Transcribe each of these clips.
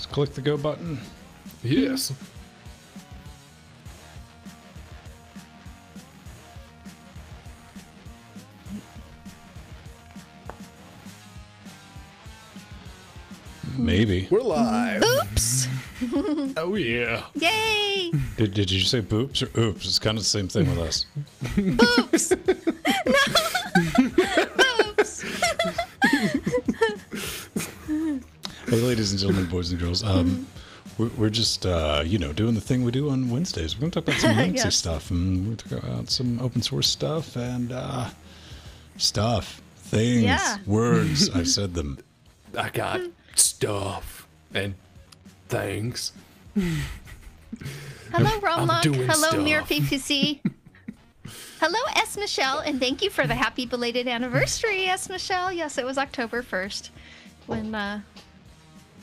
Let's click the go button. Yes. Maybe. We're live. Oops! Oh, yeah. Yay! Did you say boops or oops? It's kind of the same thing with us. Oops! Hey, ladies and gentlemen, boys and girls. We're just, you know, doing the thing we do on Wednesdays. We're going to talk about some Linuxy Yes. stuff, and we're talking about some open source stuff and things, Yeah. words. I said them. I got stuff and things. Hello, I'm Romlock. doing Hello, Mir stuff. PPC. Hello, S. Michelle, and thank you for the happy belated anniversary, S. Michelle. Yes, it was October 1st when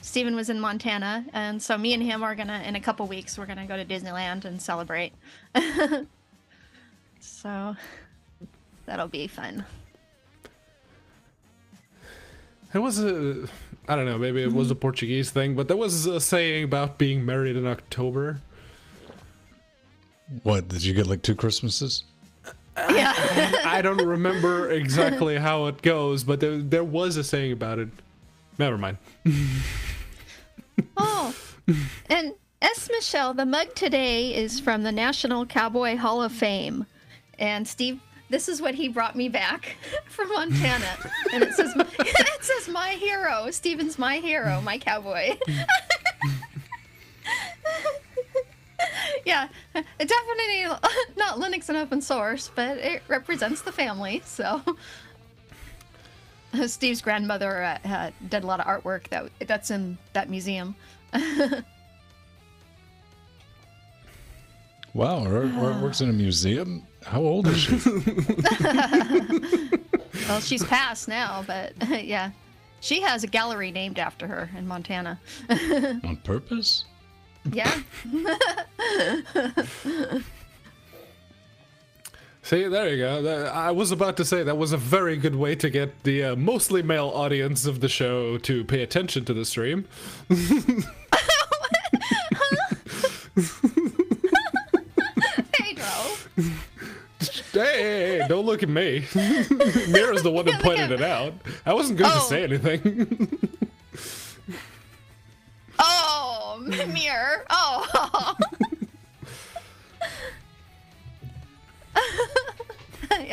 Steven was in Montana, and so me and him are gonna, in a couple weeks, we're gonna go to Disneyland and celebrate. So that'll be fun. It was a, I don't know, maybe it was a Portuguese thing, but there was a saying about being married in October. What, did you get like 2 Christmases? Yeah. I don't remember exactly how it goes, but there was a saying about it. Never mind. Oh, and S. Michelle, the mug today is from the National Cowboy Hall of Fame. And Steve, this is what he brought me back from Montana. And it says, my hero. Steven's my hero, my cowboy. Yeah, definitely not Linux and open source, but it represents the family, so. Steve's grandmother did a lot of artwork that's in that museum. Wow, her works in a museum? How old is she? Well, she's passed now, but yeah. She has a gallery named after her in Montana. On purpose? Yeah. See, there you go. I was about to say that was a very good way to get the mostly male audience of the show to pay attention to the stream. Pedro. Hey, don't look at me. Mira's the one that pointed it out. I wasn't going to say anything. Oh, Mir. Oh.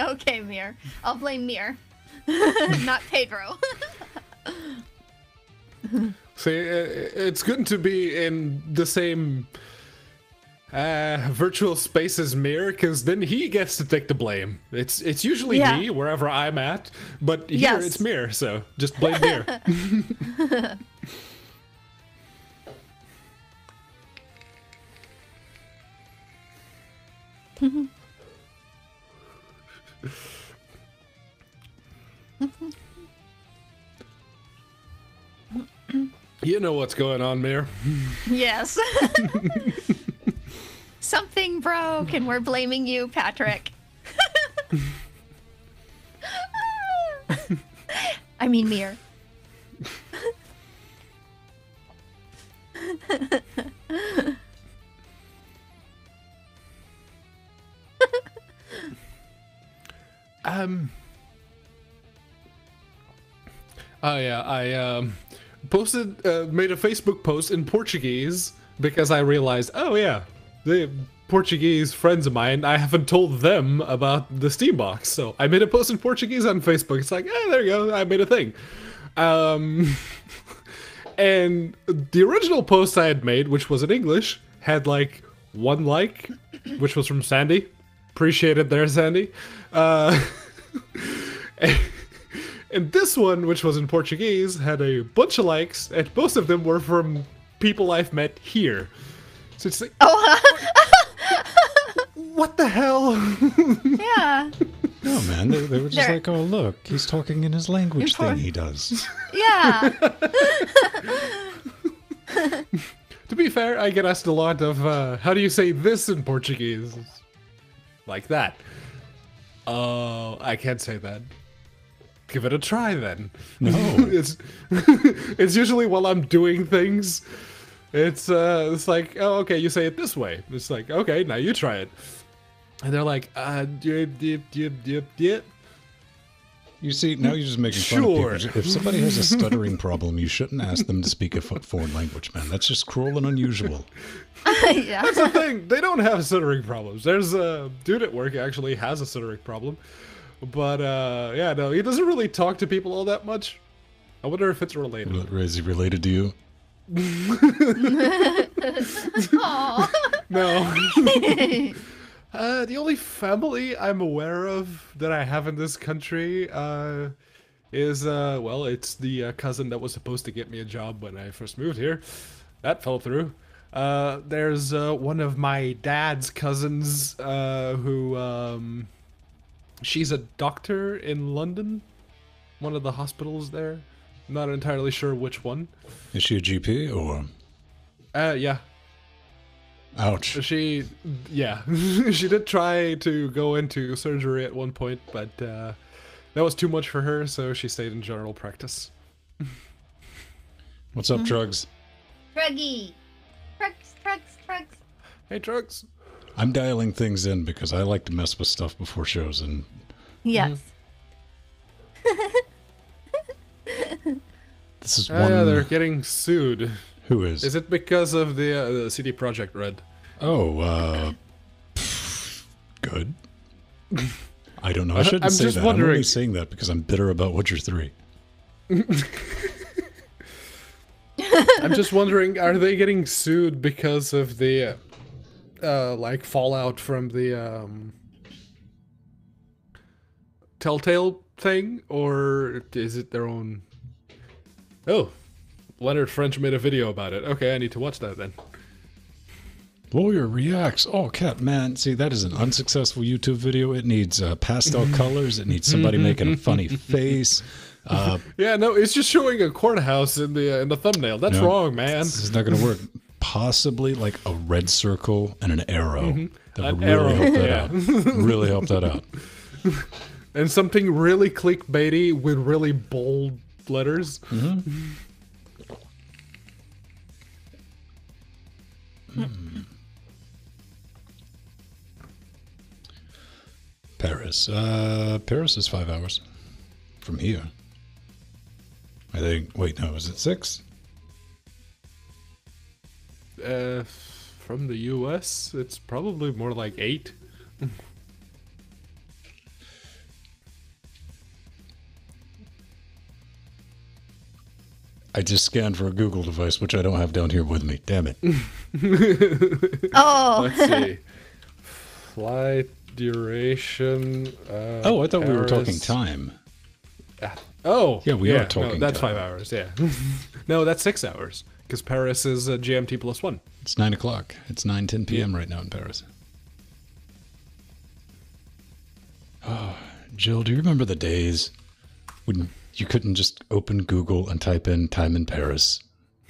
Okay, Mir. I'll blame Mir, not Pedro. See, it's good to be in the same virtual space as Mir, because then he gets to take the blame. It's usually me wherever I'm at, but here it's Mir, so just blame Mir. You know what's going on, Mir. Yes. Something broke, and we're blaming you, Patrick. I mean, Mir. Oh yeah, I made a Facebook post in Portuguese because I realized, oh yeah, the Portuguese friends of mine, I haven't told them about the Steambox, so I made a post in Portuguese on Facebook. It's like, there you go, I made a thing. And the original post I had made, which was in English, had like 1 like, which was from Sandy. Appreciate it there, Sandy. And this one, which was in Portuguese, had a bunch of likes, and most of them were from people I've met here. So it's like, what the hell? Yeah. No, man, they were just like, oh, look, he's talking in his language thing he does. Yeah. To be fair, I get asked a lot of, how do you say this in Portuguese? Like that. Oh, I can't say that. Give it a try then. No. It's usually while I'm doing things. It's like, oh, okay, you say it this way. It's like, okay, now you try it. And they're like, dip. You see, now you're just making fun of people. If somebody has a stuttering problem, you shouldn't ask them to speak a foreign language, man. That's just cruel and unusual. Yeah. That's the thing. They don't have stuttering problems. There's a dude at work actually has a stuttering problem. But, yeah, no, he doesn't really talk to people all that much. I wonder if it's related. Is he related to you? Aw. No. The only family I'm aware of that I have in this country is, well, it's the cousin that was supposed to get me a job when I first moved here. That fell through. There's one of my dad's cousins who, she's a doctor in London, one of the hospitals there. Not entirely sure which one. Is she a GP or? Yeah. Ouch. Yeah, she did try to go into surgery at one point, but that was too much for her, so she stayed in general practice. What's up, Drugs? Druggy. Drugs. Hey, Drugs. I'm dialing things in because I like to mess with stuff before shows, and Yes. this is one. Yeah, they're getting sued. Who is? Is it because of the CD Projekt Red? Oh, good. I don't know. I shouldn't I'm say just that. wondering. I'm only saying that because I'm bitter about Witcher 3. I'm just wondering, are they getting sued because of the, like, fallout from the, Telltale thing? Or is it their own... Oh, Leonard French made a video about it. Okay, I need to watch that then. Lawyer reacts. Oh, cat, man. See, that is an unsuccessful YouTube video. It needs pastel colors. It needs somebody making a funny face. Yeah, no, it's just showing a courthouse in the thumbnail. That's wrong, man. This is not going to work. Possibly like a red circle and an arrow. That would really help that out. Really help that out. And something really clickbaity with really bold letters. Paris. Paris is 5 hours from here. I think. Wait, no, is it 6? From the US, it's probably more like 8. I just scanned for a Google device, which I don't have down here with me. Damn it. Oh. Let's see. Flight duration. Oh, I thought we were talking time. Oh. Yeah, we are talking No, that's time. 5 hours, yeah. No, that's 6 hours. Because Paris is GMT plus 1. It's 9 o'clock. It's 9:10 p.m. right now in Paris. Oh, Jill, do you remember the days when you couldn't just open Google and type in time in Paris?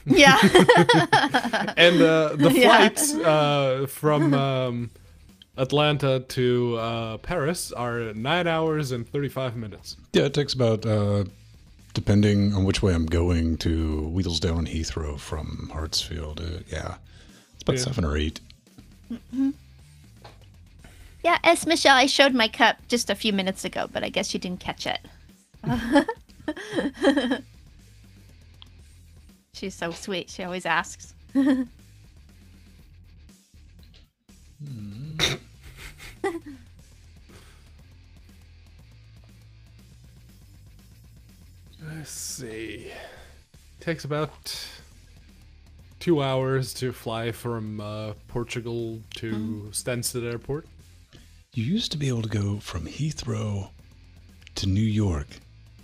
Yeah. And the Yeah. flights from Atlanta to Paris are 9 hours and 35 minutes. Yeah, it takes about, depending on which way I'm going, to Wheelsdown and Heathrow from Hartsfield. Yeah, it's about 7 or 8. Yeah, S. Michelle, I showed my cup just a few minutes ago, but I guess you didn't catch it. She's so sweet. She always asks. Let's see. Takes about 2 hours to fly from Portugal to Stansted Airport. You used to be able to go from Heathrow to New York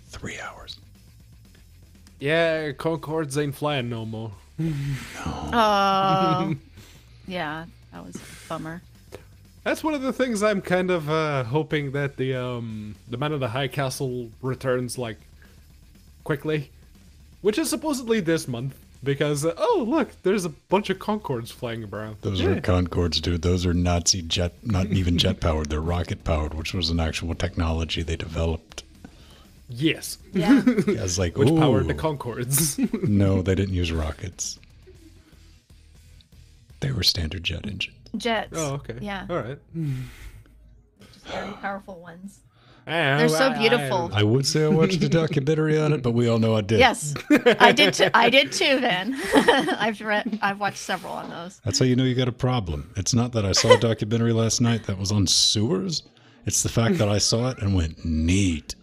3 hours. Yeah, Concords ain't flying no more. Oh. Yeah, that was a bummer. That's one of the things I'm kind of hoping that the Man of the High Castle returns like quickly, which is supposedly this month. Because oh look, there's a bunch of Concords flying around. Those are Concords, dude. Those are Nazi jet, not even jet powered. They're rocket powered, which was an actual technology they developed. Yes. Yeah. I was like, Which ooh. powered the Concords. No, they didn't use rockets. They were standard jet engines. Jets. Oh, okay. Yeah. All right. Just very powerful ones. They're They're so beautiful. I would say I watched a documentary on it, but we all know I did. Yes, I did. I did too. Then I've watched several on those. That's how you know you got a problem. It's not that I saw a documentary last night that was on sewers. It's the fact that I saw it and went, neat.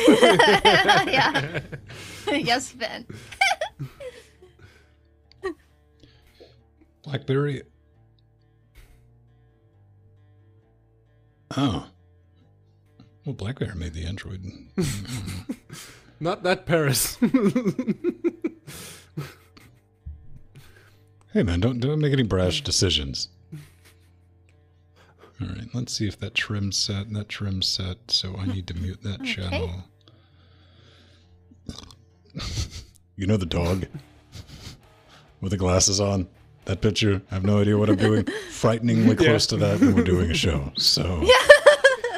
Yeah. Yes, Ben. BlackBerry. Oh. Well, BlackBerry made the Android. Not that Paris. Hey, man, don't make any brash decisions. All right, let's see if that trim's set. So I need to mute that channel. You know the dog with the glasses on? That picture? I have no idea what I'm doing. Frighteningly close to that, and we're doing a show. So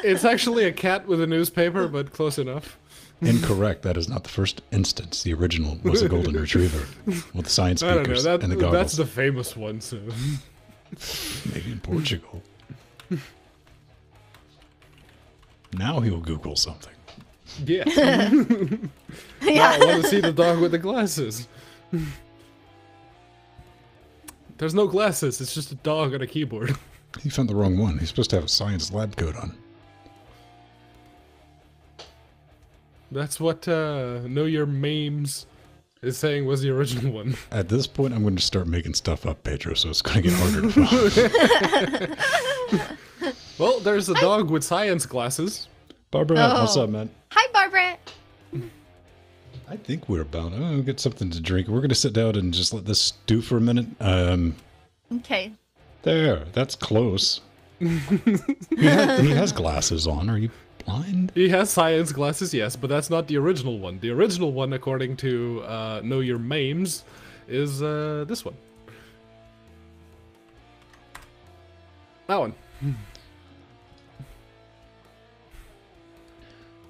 It's actually a cat with a newspaper, but close enough. Incorrect. That is not the first instance. The original was a golden retriever with science I don't know. speakers and the goggles. That's the famous one, so. Maybe in Portugal. Now he'll Google something. Yeah. Yeah. I want to see the dog with the glasses. There's no glasses. It's just a dog on a keyboard. He found the wrong one. He's supposed to have a science lab coat on. That's what Know Your Memes is saying was the original one. At this point, I'm going to start making stuff up, Pedro, so it's going to get harder to follow. Well, there's a dog with science glasses. Barbara, what's up, man? Hi, Barbara. I think we're about to get something to drink. We're going to sit down and just let this stew for a minute. Okay. There, that's close. He has glasses on. Are you blind? He has science glasses, yes, but that's not the original one. The original one, according to Know Your Memes, is this one. That one.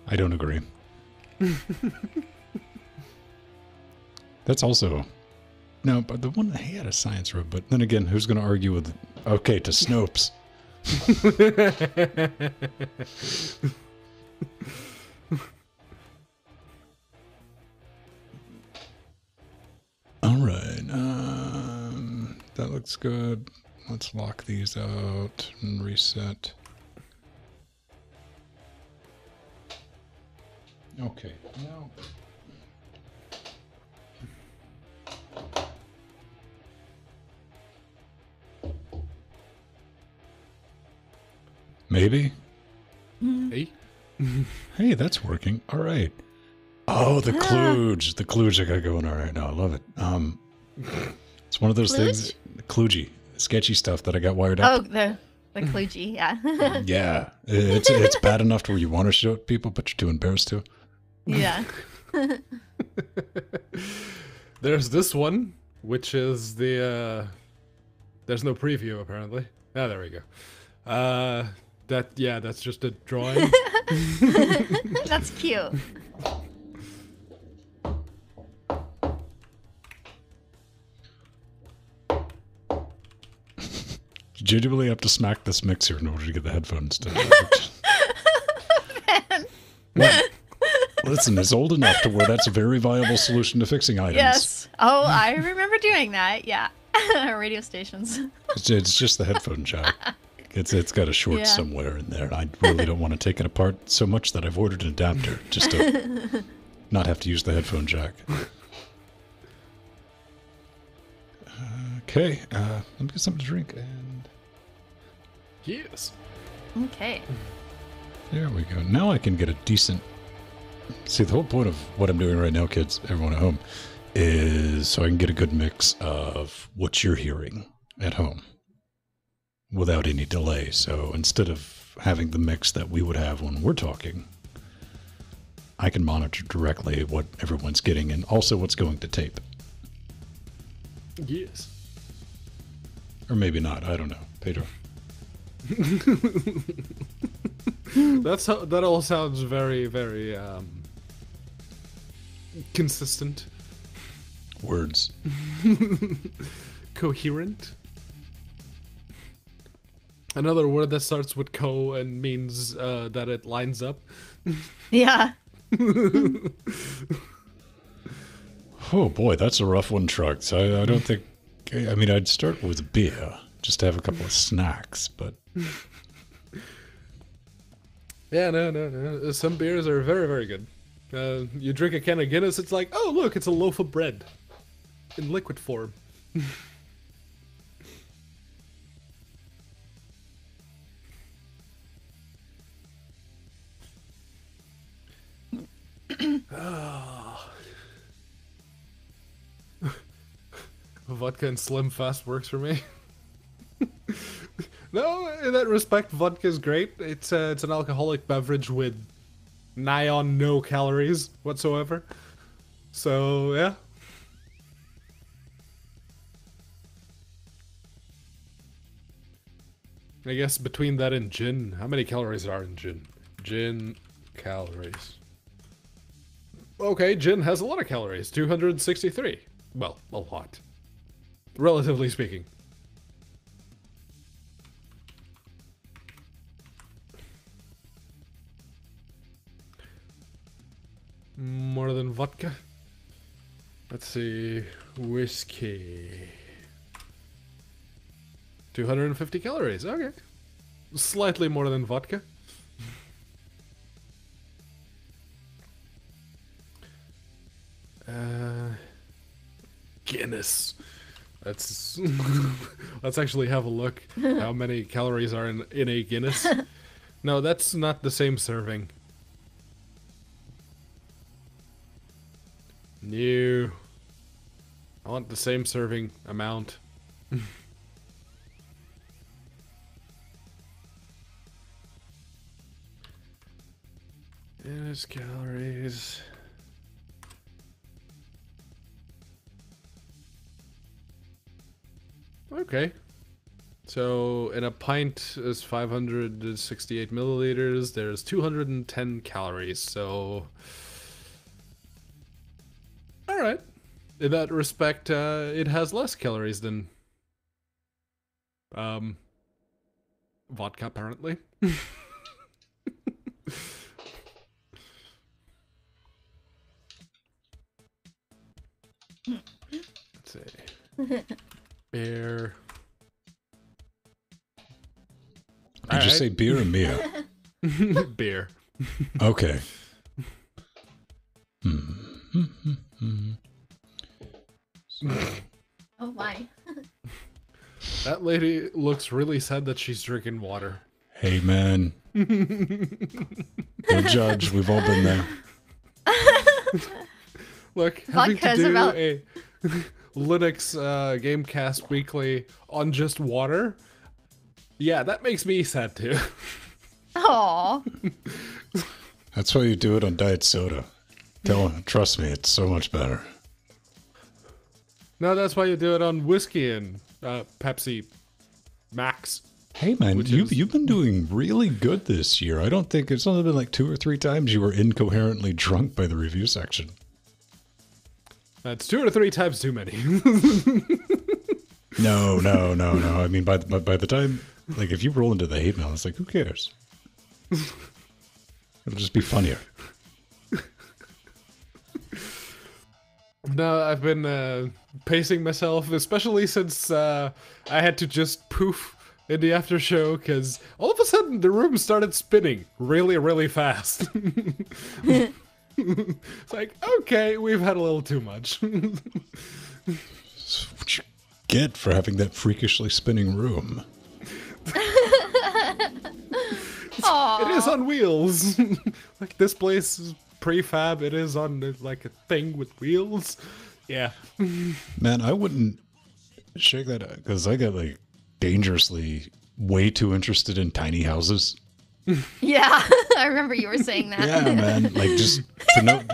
I don't agree. That's also... No, but the one he had a science robe, but then again, who's going to argue with... Okay, to Snopes. All right, that looks good. Let's lock these out and reset. Okay, now... Maybe? Hey. Hey, that's working. All right. Oh, the kludge. The kludge I got going all right now. I love it. It's one of those things, kludgy, sketchy stuff that I got wired up. Oh, the kludgy, yeah. Yeah. It's bad enough to where you want to show it to people, but you're too embarrassed to. Yeah. There's this one, which is the, there's no preview, apparently. Ah, there we go. That's just a drawing. That's cute. You genuinely have to smack this mixer in order to get the headphones to... Well, listen, it's old enough to where that's a very viable solution to fixing items. Yes. Oh, I remember doing that. Yeah. Radio stations. It's just the headphone jack. It's got a short somewhere in there. I really don't want to take it apart so much that I've ordered an adapter just to not have to use the headphone jack. Okay, let me get something to drink. And Yes. Okay. there we go. Now I can get a decent... See, the whole point of what I'm doing right now, kids, everyone at home, is so I can get a good mix of what you're hearing at home without any delay. So instead of having the mix that we would have when we're talking, I can monitor directly what everyone's getting and also what's going to tape. Yes. Or maybe not. I don't know. Pedro. That all sounds very, very consistent. Words. Coherent. Another word that starts with "ko" and means that it lines up. Yeah. Oh boy, that's a rough one, Trucks. I don't think. I mean, I'd start with beer just to have a couple of snacks, but Yeah, no. Some beers are very, very good. You drink a can of Guinness, it's like, oh look, it's a loaf of bread in liquid form. Vodka and Slim Fast works for me. No, in that respect, vodka is great. It's an alcoholic beverage with nigh on no calories whatsoever. So yeah. I guess between that and gin, how many calories are in gin? Gin calories. Okay, gin has a lot of calories, 263. Well, a lot. Relatively speaking. More than vodka. Let's see. Whiskey. 250 calories. Okay. Slightly more than vodka. Guinness. Let's actually have a look. How many calories are in a Guinness? No, that's not the same serving. No. I want the same serving amount. Guinness calories. Okay. So, in a pint is 568 milliliters. There's 210 calories. So, all right. In that respect, it has less calories than vodka, apparently. Let's see. Beer. did you say beer or Mia? Beer. Okay. Oh my. That lady looks really sad that she's drinking water. Hey, man. Don't judge. We've all been there. Look, having to Vodka's do about- a Linux Gamecast weekly on just water, yeah, that makes me sad too. Aw. That's why you do it on diet soda. Trust me, it's so much better. No, that's why you do it on whiskey and Pepsi Max. Hey, man, Which you've been doing really good this year. I don't think it's only been like 2 or 3 times you were incoherently drunk by the review section. That's 2 or 3 times too many. No. I mean, by the time, like, if you roll into the hate mail, it's like, who cares? It'll just be funnier. No, I've been pacing myself, especially since I had to just poof in the after show, because all of a sudden the room started spinning really, really fast. It's like, okay, we've had a little too much. That's what you get for having that freakishly spinning room. Aw. It is on wheels. Like, this place is prefab. It is on, like, a thing with wheels. Yeah. Man, I wouldn't shake that out, because I got, like, dangerously way too interested in tiny houses. Yeah, I remember you were saying that. Yeah, man. Like, just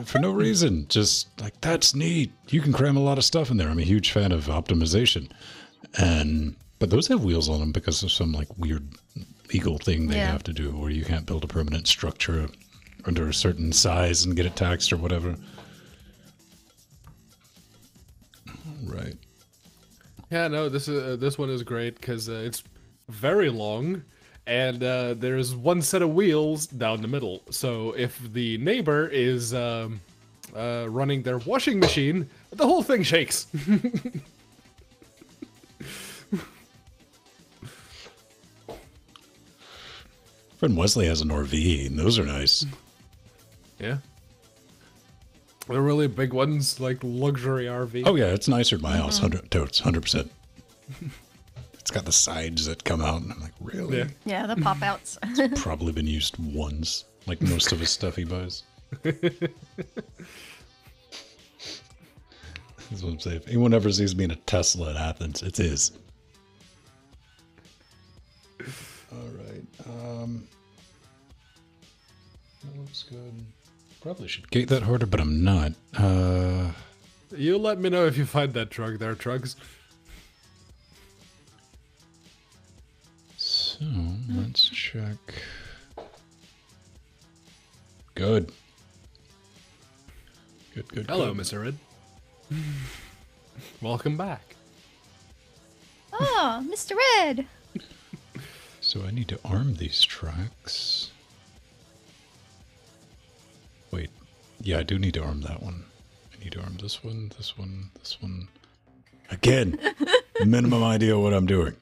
for no reason. Just like, that's neat. You can cram a lot of stuff in there. I'm a huge fan of optimization. But those have wheels on them because of some like weird legal thing they have to do, where you can't build a permanent structure under a certain size and get it taxed or whatever. Right. Yeah, no, this one is great because it's very long, and there's one set of wheels down the middle. So if the neighbor is running their washing machine, the whole thing shakes. Friend Wesley has an RV, and those are nice. Yeah. They're really big ones, like luxury RV. Oh, yeah, it's nicer than my house, 100%. It's got the sides that come out, and I'm like, really? Yeah. Yeah, the pop outs. Probably been used once, like most of his stuff he buys. That's what I'm saying. If anyone ever sees me in a Tesla in Athens, it's his. All right. That looks good. Probably should gate that harder, but I'm not. You let me know if you find that truck there, Trugs. So, let's check. Good. Good. Hello, good. Mr. Red. Welcome back. Oh, Mr. Red. So I need to arm these tracks. Wait. Yeah, I do need to arm that one. I need to arm this one, this one, this one. Again, minimum idea what I'm doing.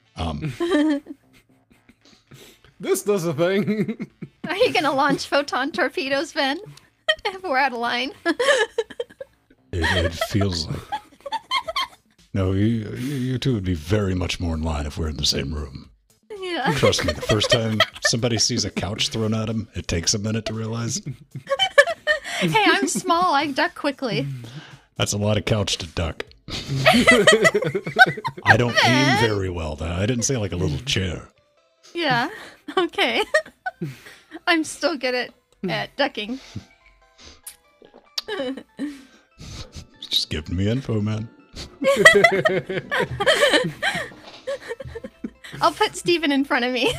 This does a thing. Are you going to launch photon torpedoes, Ben? If we're out of line. It feels like... No, you two would be very much more in line if we're in the same room. Yeah. Trust me, the first time somebody sees a couch thrown at them, it takes a minute to realize. Hey, I'm small. I duck quickly. That's a lot of couch to duck. I don't aim very well, though. I didn't say like a little chair. Yeah. Okay. I'm still good at ducking. Just giving me info, man. I'll put Steven in front of me.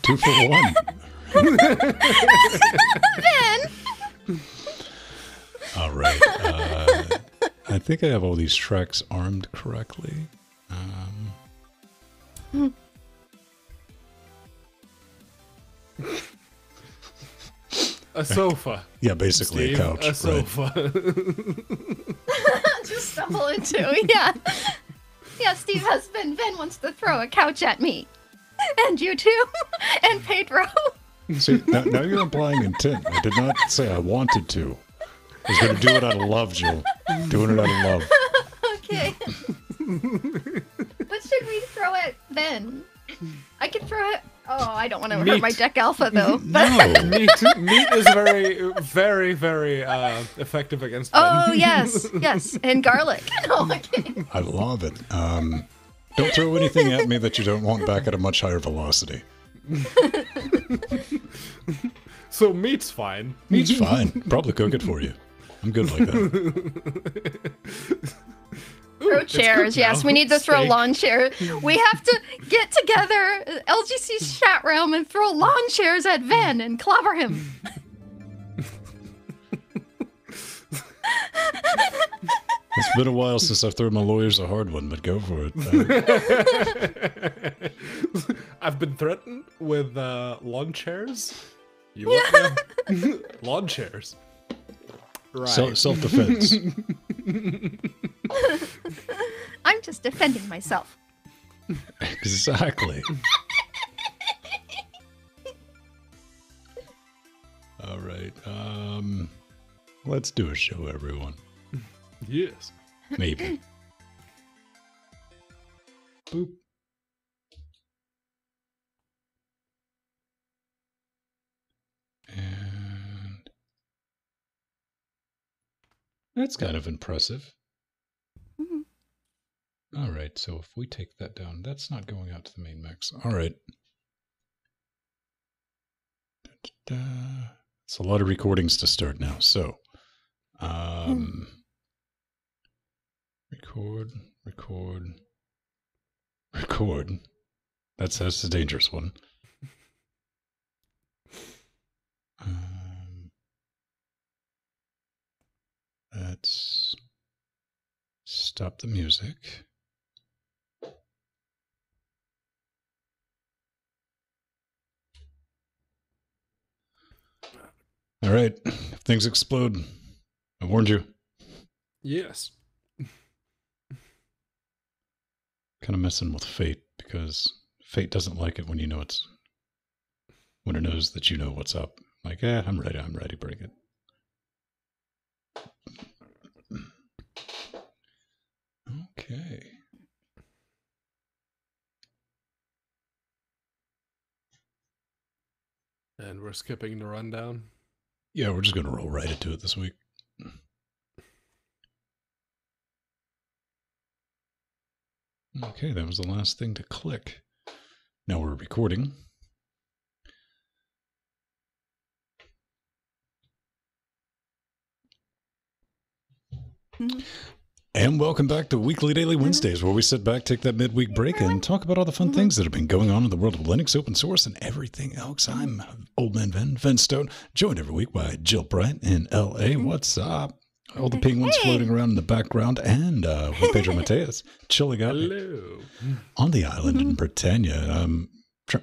2 for 1. Ben! All right. I think I have all these tracks armed correctly. A sofa. Yeah, basically Steve, a couch. A sofa. Just stumble into, yeah. Yeah, Steve's husband, Ben, wants to throw a couch at me. And you too. And Pedro. See, now you're implying intent. I did not say I wanted to. I was going to do it out of love, Jill. Doing it out of love. Okay. What should we throw at Ben? I can throw it. Oh, I don't want to hurt my deck alpha though. No. Meat is very, very, very effective against them. Oh yes, yes, and garlic. No, I'm kidding. I love it. Don't throw anything at me that you don't want back at a much higher velocity. So meat's fine. Meat's fine. Probably cook it for you. I'm good like that. Throw chairs. Yes, now. we need to throw Steak. lawn chairs. We have to get together, LGC's chat realm, and throw lawn chairs at Ven and clobber him. It's been a while since I've thrown my lawyers a hard one, but go for it. I've been threatened with lawn chairs. You want them? Lawn chairs. Right. Self-defense. I'm just defending myself. Exactly. All right. Let's do a show, everyone. Yes. Maybe. Boop. And that's kind of impressive. Mhm. All right, so if we take that down, that's not going out to the main mix. All right. Da-da-da. It's a lot of recordings to start now. So, record. That's a dangerous one. Let's stop the music. All right. If things explode, I warned you. Yes. Kind of messing with fate, because fate doesn't like it when it knows that you know what's up. Like, I'm ready, bring it. Okay. And we're skipping the rundown. Yeah, we're just going to roll right into it this week. Okay, that was the last thing to click. Now we're recording. And welcome back to Weekly Daily Wednesdays, where we sit back, take that midweek break, and talk about all the fun things that have been going on in the world of Linux, open source, and everything else. I'm Old Man Ven Stone, joined every week by Jill Bryant in L.A. What's up? All the penguins floating around in the background, and with Pedro Mateus chilling out on the island in Britannia.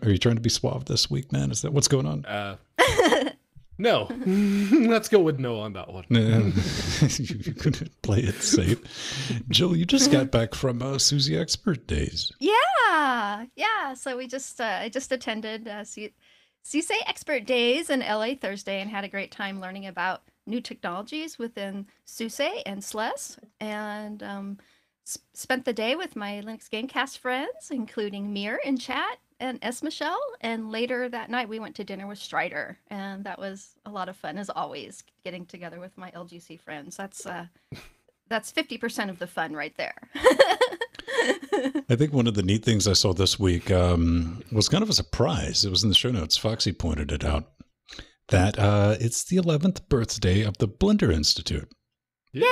Are you trying to be suave this week, man? Is that what's going on? No. Let's go with no on that one. You couldn't play it safe. Jill, you just got back from Susie Expert Days. Yeah. So we just I just attended SUSE Expert Days in LA Thursday and had a great time learning about new technologies within SUSE and SLES, and spent the day with my Linux Gamecast friends, including Mir in chat and S. Michelle, and later that night we went to dinner with Strider, and that was a lot of fun, as always, getting together with my LGC friends. That's 50% of the fun right there. I think one of the neat things I saw this week was kind of a surprise. It was in the show notes. Foxy pointed it out, that it's the 11th birthday of the Blender Institute. Yay!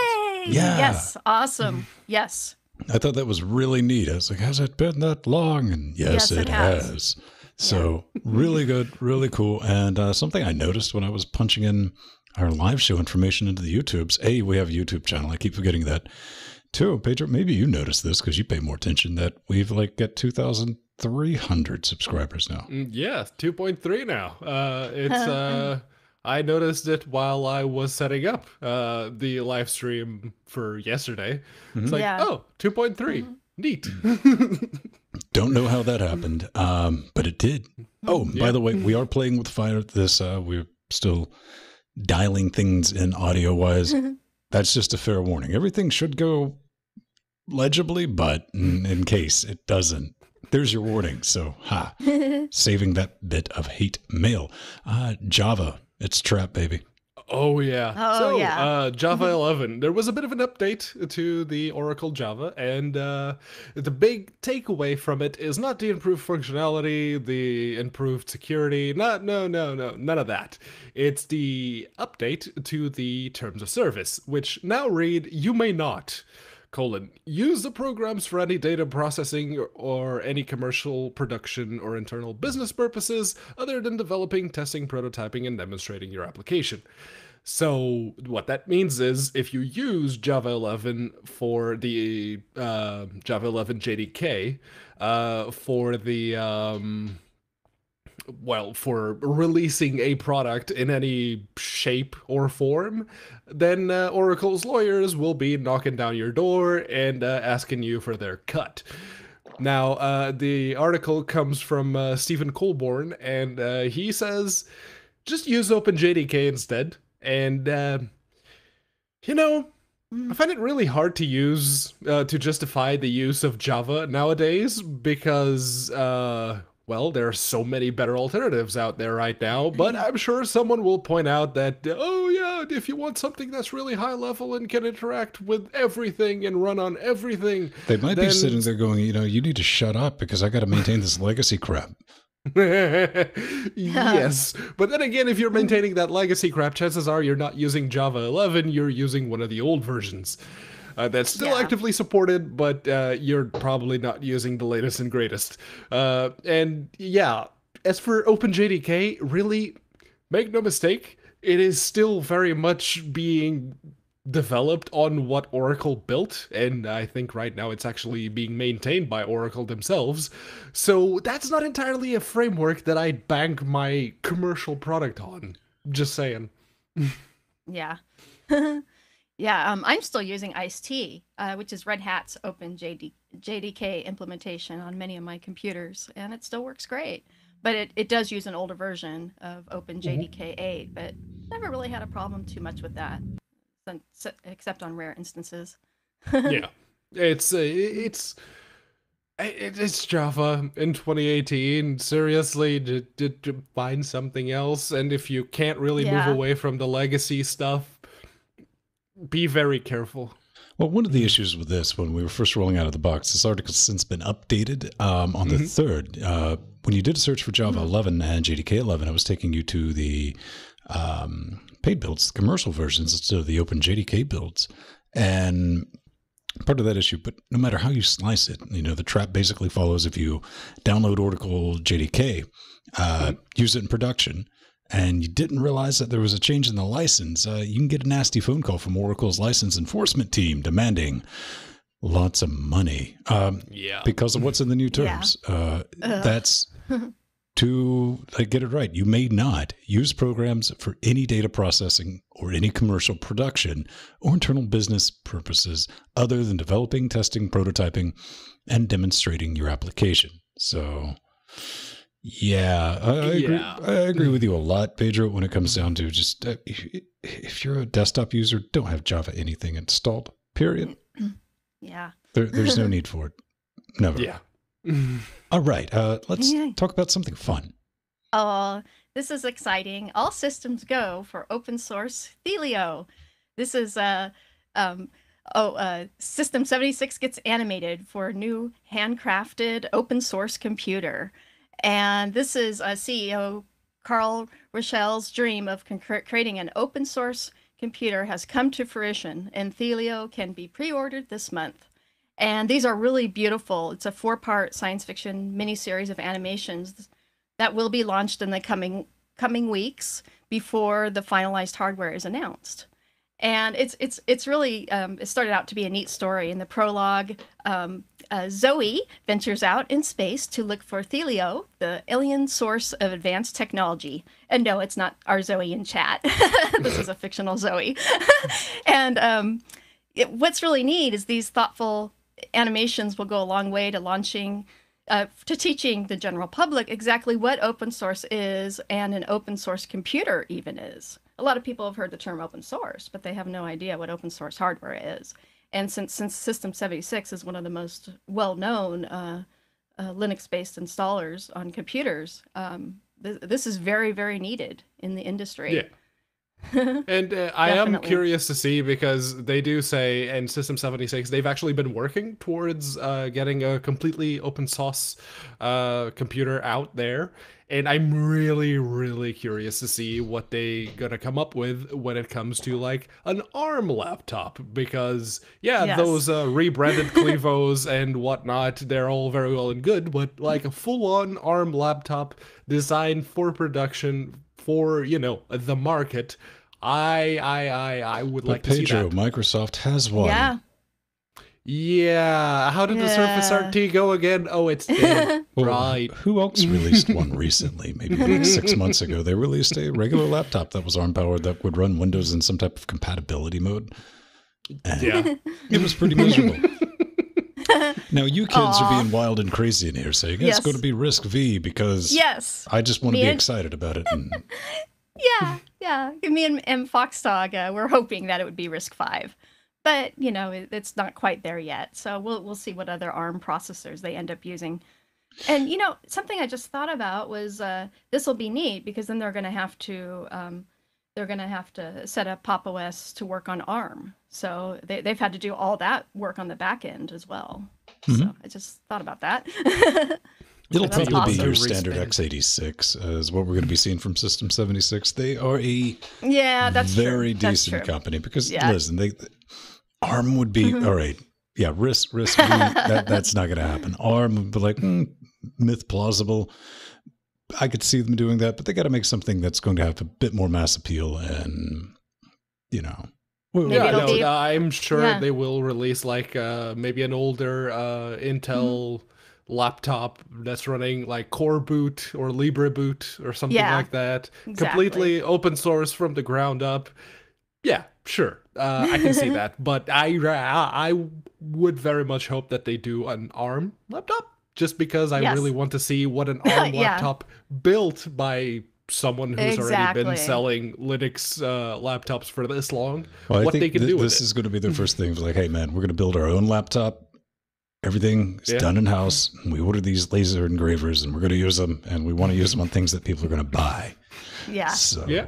Yeah. Yes, awesome. Yes. I thought that was really neat. I was like, has it been that long? And yes, it has. So really good, really cool. And something I noticed when I was punching in our live show information into the YouTubes. A, we have a YouTube channel. I keep forgetting that. Two, Pedro, maybe you noticed this because you pay more attention, that we've got 2,300 subscribers now. Yeah, 2.3 now. It's I noticed it while I was setting up the live stream for yesterday. It's like, 2.3. Neat. Don't know how that happened, but it did. Oh, by the way, we are playing with fire. We're still dialing things in audio-wise. That's just a fair warning. Everything should go legibly, but in case it doesn't, there's your warning. So, saving that bit of hate mail. Java. It's trap, baby. Oh, yeah. Java 11. There was a bit of an update to the Oracle Java, and the big takeaway from it is not the improved functionality, the improved security. No, none of that. It's the update to the terms of service, which now read, you may not, use the programs for any data processing or any commercial production or internal business purposes other than developing, testing, prototyping, and demonstrating your application. So what that means is if you use Java 11 for the Java 11 JDK for the for releasing a product in any shape or form, then Oracle's lawyers will be knocking down your door and asking you for their cut. Now, the article comes from Stephen Colborn, and he says, just use OpenJDK instead. And, I find it really hard to use, to justify the use of Java nowadays because, there are so many better alternatives out there right now, but I'm sure someone will point out that, if you want something that's really high level and can interact with everything and run on everything. They might be sitting there going, you need to shut up because I got to maintain this legacy crap. Yes, but then again, if you're maintaining that legacy crap, chances are you're not using Java 11, you're using one of the old versions. That's still actively supported, but you're probably not using the latest and greatest. As for OpenJDK, really, make no mistake, it is still very much being developed on what Oracle built, and I think right now it's actually being maintained by Oracle themselves. So that's not entirely a framework that I'd bank my commercial product on. Just saying. Yeah. Yeah, I'm still using Ice-T, which is Red Hat's Open JDK implementation on many of my computers, and it still works great. But it does use an older version of Open JDK 8, but never really had a problem too much with that, except on rare instances. Yeah, it's Java in 2018. Seriously, to find something else, and if you can't really move away from the legacy stuff, be very careful. Well, one of the issues with this, when we were first rolling out of the box, this article's since been updated on the 3rd. When you did a search for Java 11 and JDK 11, I was taking you to the paid builds, the commercial versions, instead of the open JDK builds. And part of that issue, but no matter how you slice it, the trap basically follows if you download Oracle JDK, use it in production, and you didn't realize that there was a change in the license, you can get a nasty phone call from Oracle's license enforcement team demanding lots of money because of what's in the new terms. That's to get it right. You may not use programs for any data processing or any commercial production or internal business purposes other than developing, testing, prototyping, and demonstrating your application. So... yeah, I agree with you a lot, Pedro, when it comes down to just if you're a desktop user, don't have Java anything installed, period. Yeah. There's no need for it. Never. Yeah. All right, let's talk about something fun. Oh, this is exciting. All systems go for open source Thelio. This is System 76 gets animated for a new handcrafted open source computer. And this is CEO Carl Rochel's dream of creating an open source computer has come to fruition, and Thelio can be pre-ordered this month. And these are really beautiful. It's a 4-part science fiction miniseries of animations that will be launched in the coming weeks before the finalized hardware is announced. And it's really it started out to be a neat story. In the prologue, Zoe ventures out in space to look for Thelio, the alien source of advanced technology. And no, it's not our Zoe in chat. This is a fictional Zoe. And what's really neat is these thoughtful animations will go a long way to launching, to teaching the general public exactly what open source is and an open source computer even is. A lot of people have heard the term open source, but they have no idea what open source hardware is. And since System 76 is one of the most well-known Linux-based installers on computers, this is very, very needed in the industry. Yeah. And I am curious to see, because they do say in System 76 they've actually been working towards getting a completely open source computer out there. And I'm really, really curious to see what they gonna come up with when it comes to like an ARM laptop, because those rebranded Clevos and whatnot, they're all very well and good, but like a full-on ARM laptop designed for production for the market, I would like to see that. Microsoft has one. Yeah, how did the Surface RT go again? Oh, it's dead. Right. Who else released one recently? Maybe like 6 months ago. They released a regular laptop that was ARM powered that would run Windows in some type of compatibility mode. And it was pretty miserable. Now, you kids are being wild and crazy in here, saying it's going to be RISC-V because I just want to be excited about it. And... yeah. Me and Foxdog, we're hoping that it would be RISC-V. But, it's not quite there yet. So we'll see what other ARM processors they end up using. And, something I just thought about was this will be neat, because then they're going to have to set up Pop! OS to work on ARM. So they've had to do all that work on the back end as well. So I just thought about that. It'll probably be your standard x86 is what we're going to be seeing from System 76. They are a very decent company, because listen, ARM would be all right. Yeah, RISC that's not going to happen. ARM would be like myth plausible. I could see them doing that, but they got to make something that's going to have a bit more mass appeal, and I'm sure they will release like maybe an older Intel laptop that's running like Core Boot or Libre Boot or something Yeah, like that, exactly. completely open source from the ground up. Yeah, sure, I can see that, but I would very much hope that they do an ARM laptop, just because I Yes. really want to see what an ARM Yeah. laptop built by someone who's already been Exactly. selling Linux laptops for this long. Well, I what think they can do with this it. is going to be their first thing. It's like, hey, man, we're going to build our own laptop. Everything is Yeah. done in house. We order these laser engravers, and we're going to use them, and we want to use them on things that people are going to buy. Yeah. So Yeah.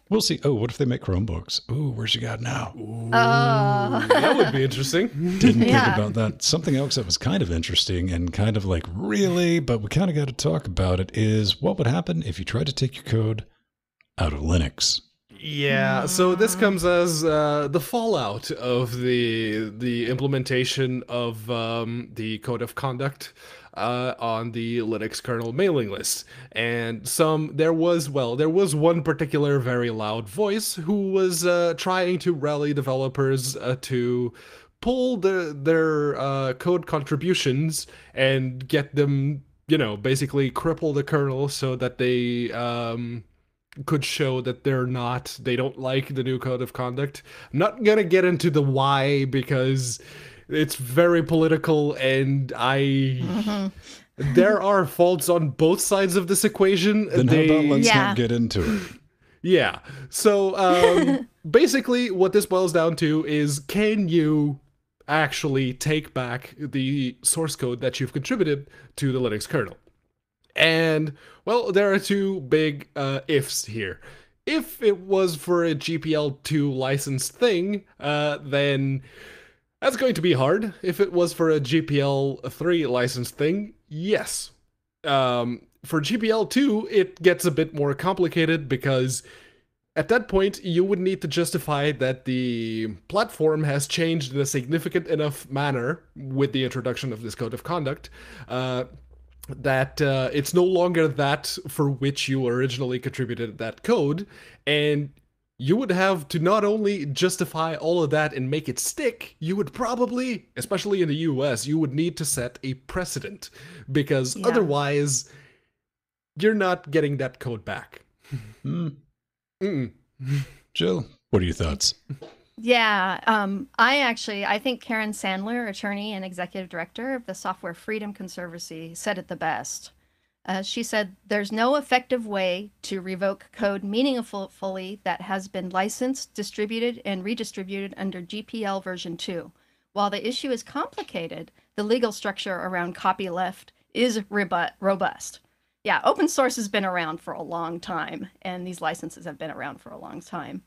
we'll see. Oh, what if they make Chromebooks? Ooh, where's you got now? That would be interesting. Didn't Yeah. think about that. Something else that was kind of interesting and kind of like, really, but we kind of got to talk about it is what would happen if you tried to take your code out of Linux. Yeah, so this comes as the fallout of the implementation of the code of conduct on the Linux kernel mailing list, and there was one particular very loud voice who was trying to rally developers to pull their code contributions and get them, basically cripple the kernel so that they could show that they don't like the new code of conduct. I'm not gonna get into the why, because it's very political, and there are faults on both sides of this equation. Then how about let's Yeah. not get into it? Yeah. So basically what this boils down to is, can you actually take back the source code that you've contributed to the Linux kernel? And, well, there are two big ifs here. If it was for a GPL2 licensed thing, then that's going to be hard. If it was for a GPL3 licensed thing, yes. For GPL2, it gets a bit more complicated, because at that point, you would need to justify that the platform has changed in a significant enough manner with the introduction of this code of conduct, that it's no longer that for which you originally contributed that code, and you would have to not only justify all of that and make it stick, you would probably, especially in the US, you would need to set a precedent, because Yeah. otherwise you're not getting that code back. Jill, what are your thoughts? Yeah, I think Karen Sandler, attorney and executive director of the Software Freedom Conservancy, said it the best. She said, "There's no effective way to revoke code meaningfully that has been licensed, distributed, and redistributed under GPL version 2. While the issue is complicated, the legal structure around copyleft is robust." Yeah, open source has been around for a long time, and these licenses have been around for a long time.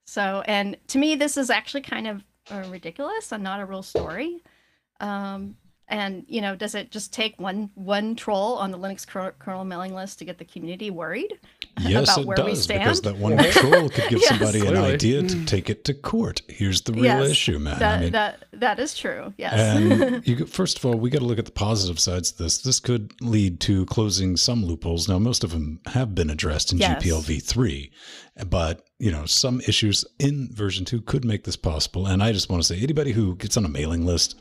So, and to me, this is actually kind of ridiculous and not a real story. And, does it just take one troll on the Linux kernel mailing list to get the community worried Yes, about it where we does, stand? because that one troll could give Yes. somebody an Clearly. idea to take it to court. Here's the real Yes, issue, man. that is true. Yes. And first of all, we got to look at the positive sides of this. This could lead to closing some loopholes. Now, most of them have been addressed in Yes. GPL v3, but some issues in version 2 could make this possible. And I just want to say, anybody who gets on a mailing list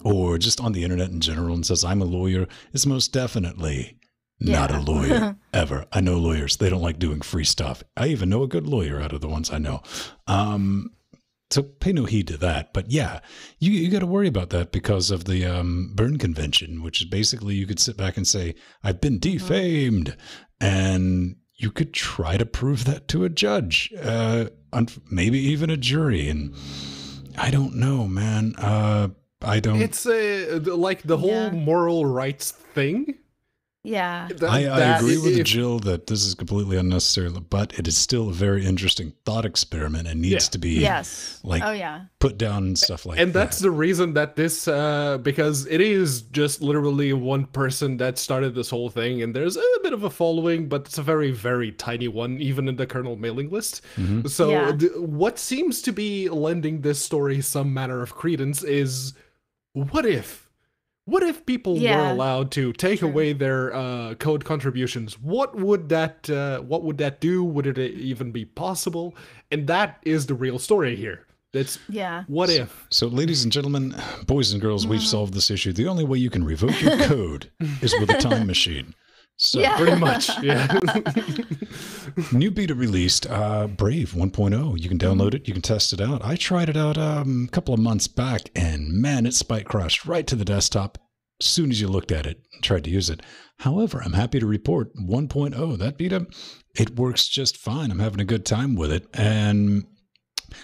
or just on the internet in general and says, I'm a lawyer, is most definitely not a Yeah. lawyer, ever. I know lawyers. They don't like doing free stuff. I even know a good lawyer out of the ones I know. So pay no heed to that. But yeah, you got to worry about that because of the Berne Convention, which is basically you could sit back and say, I've been defamed. And you could try to prove that to a judge, maybe even a jury. And I don't know, man. I don't. It's like the whole Yeah. moral rights thing. Yeah. I agree with if- Jill that this is completely unnecessary, but it is still a very interesting thought experiment and needs Yeah. to be Yes. like Oh, yeah. put down and stuff like And that. that's the reason that this, because it is just literally one person that started this whole thing, and there's a bit of a following, but it's a very, very tiny one, even in the kernel mailing list. Mm-hmm. So Yeah. what seems to be lending this story some manner of credence is, what if people were Yeah. allowed to take True. away their code contributions? What would that do? Would it even be possible? And that is the real story here. It's Yeah. what if? So, ladies and gentlemen, boys and girls, we've solved this issue. The only way you can revoke your code is with a time machine. So, Yeah. Pretty much, yeah. new beta released, Brave 1.0. You can download it. You can test it out. I tried it out a couple of months back, and man, it spike crashed right to the desktop as soon as you looked at it and tried to use it. However, I'm happy to report 1.0, that beta, it works just fine. I'm having a good time with it, and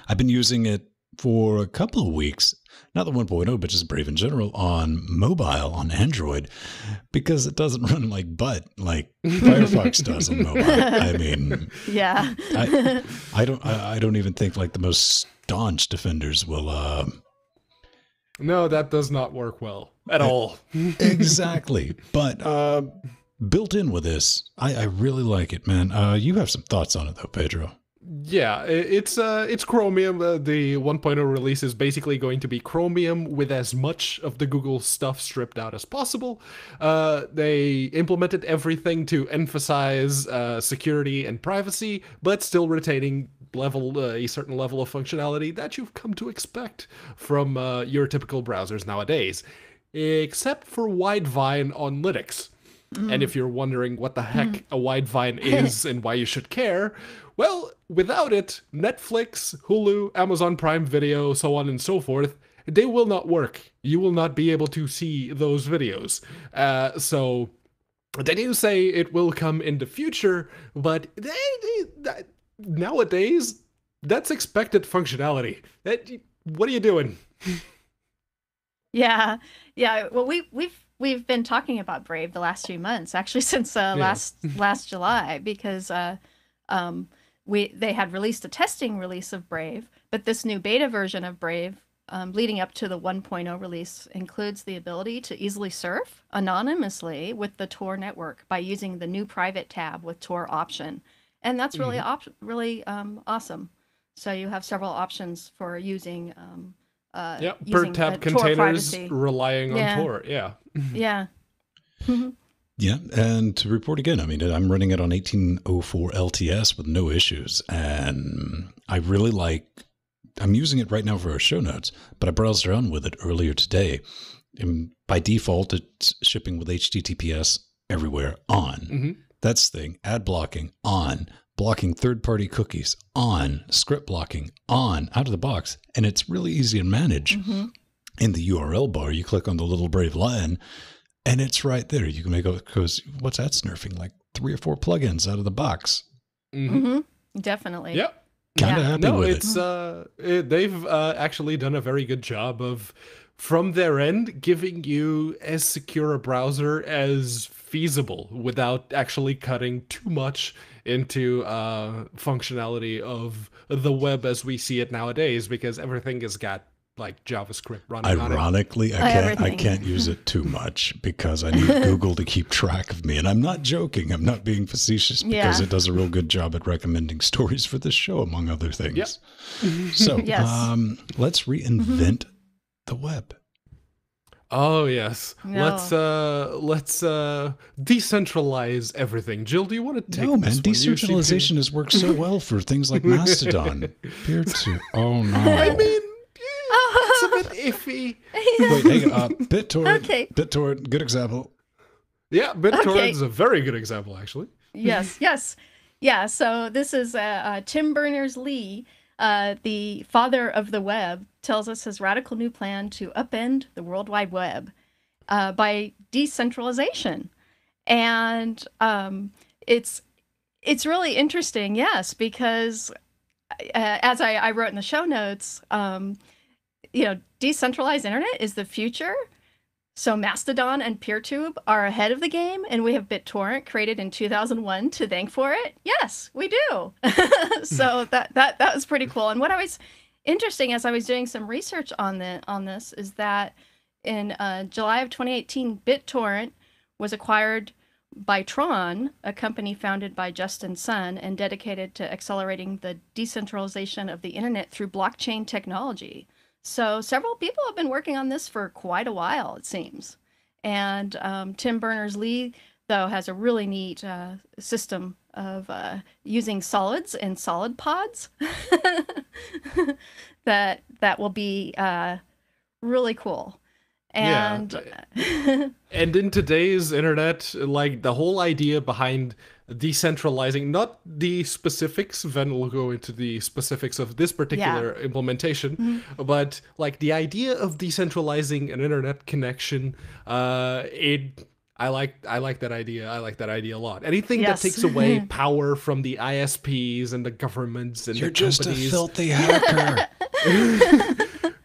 I've been using it for a couple of weeks, not the 1.0, but just Brave in general, on mobile, on Android, because it doesn't run like butt like Firefox does on mobile. I mean, Yeah. I don't even think like the most staunch defenders will. No, that does not work well at all. Exactly, but built in with this, I really like it, man. You have some thoughts on it though, Pedro. Yeah, it's Chromium. The 1.0 release is basically going to be Chromium with as much of the Google stuff stripped out as possible. They implemented everything to emphasize security and privacy, but still retaining a certain level of functionality that you've come to expect from your typical browsers nowadays, except for Widevine on Linux. And if you're wondering what the heck a Widevine is and why you should care, well, without it, Netflix, Hulu, Amazon Prime Video, so on and so forth, they will not work. You will not be able to see those videos. So they do say it will come in the future, but nowadays, that's expected functionality. What are you doing? Yeah. Well, we've been talking about Brave the last few months, actually since last July, because they had released a testing release of Brave, but this new beta version of Brave, leading up to the 1.0 release, includes the ability to easily surf anonymously with the Tor network by using the new private tab with Tor option, and that's really awesome. So you have several options for using. Per tab containers relying on Tor. Yeah. Yeah. Yeah, and to report again, I mean, I'm running it on 1804 LTS with no issues, and I really I'm using it right now for our show notes, but I browsed around with it earlier today, and by default, it's shipping with HTTPS everywhere on. That's the thing. Ad blocking on. Blocking third-party cookies on. Script blocking on. Out of the box, and it's really easy to manage. In the URL bar, you click on the little Brave lion, and it's right there. You can make it, because what's that snurfing? Like 3 or 4 plugins out of the box. Definitely. Yep. Kind of happy with it. They've actually done a very good job of, from their end, giving you as secure a browser as feasible without actually cutting too much into functionality of the web as we see it nowadays, because everything has got like JavaScript running on it. Ironically, I can't use it too much because I need Google to keep track of me. And I'm not joking. I'm not being facetious, because it does a real good job at recommending stories for this show, among other things. Yep. So let's reinvent the web. Oh yes. No. Let's decentralize everything. Jill, do you want to take No, man, this one? decentralization has worked so well for things like Mastodon. Peer-to. Oh no. I mean, it's a bit iffy. Wait, hang on. BitTorrent. Okay. BitTorrent, good example. Yeah, BitTorrent is a very good example, actually. Yes. Yeah, so this is Tim Berners-Lee, the father of the web, tells us his radical new plan to upend the World Wide Web by decentralization. And it's really interesting, yes, because as I wrote in the show notes, decentralized internet is the future. So Mastodon and PeerTube are ahead of the game, and we have BitTorrent, created in 2001, to thank for it. Yes, we do. So that was pretty cool. And what I was interesting as I was doing some research on this is that in July of 2018, BitTorrent was acquired by Tron, a company founded by Justin Sun and dedicated to accelerating the decentralization of the internet through blockchain technology. So several people have been working on this for quite a while, it seems. And Tim Berners-Lee, though, has a really neat system using solids and solid pods. that will be really cool. And and in today's internet, like the whole idea behind decentralizing, not the specifics, then we'll go into the specifics of this particular implementation, but like the idea of decentralizing an internet connection, I like that idea. I like that idea a lot. Anything that takes away power from the ISPs and the governments and You're the just companies. a filthy hacker.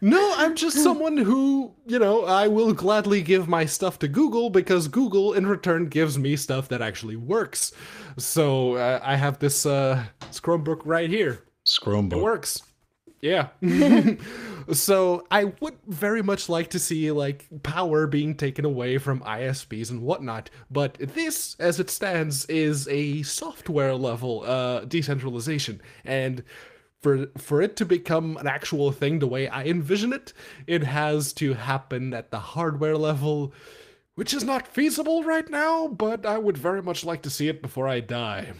No, I'm just someone who, I will gladly give my stuff to Google because Google in return gives me stuff that actually works. So I have this Chromebook right here. Chromebook. It works. Yeah. So I would very much like to see like power being taken away from ISPs and whatnot. But this, as it stands, is a software level decentralization. And for it to become an actual thing the way I envision it, it has to happen at the hardware level, which is not feasible right now, but I would very much like to see it before I die.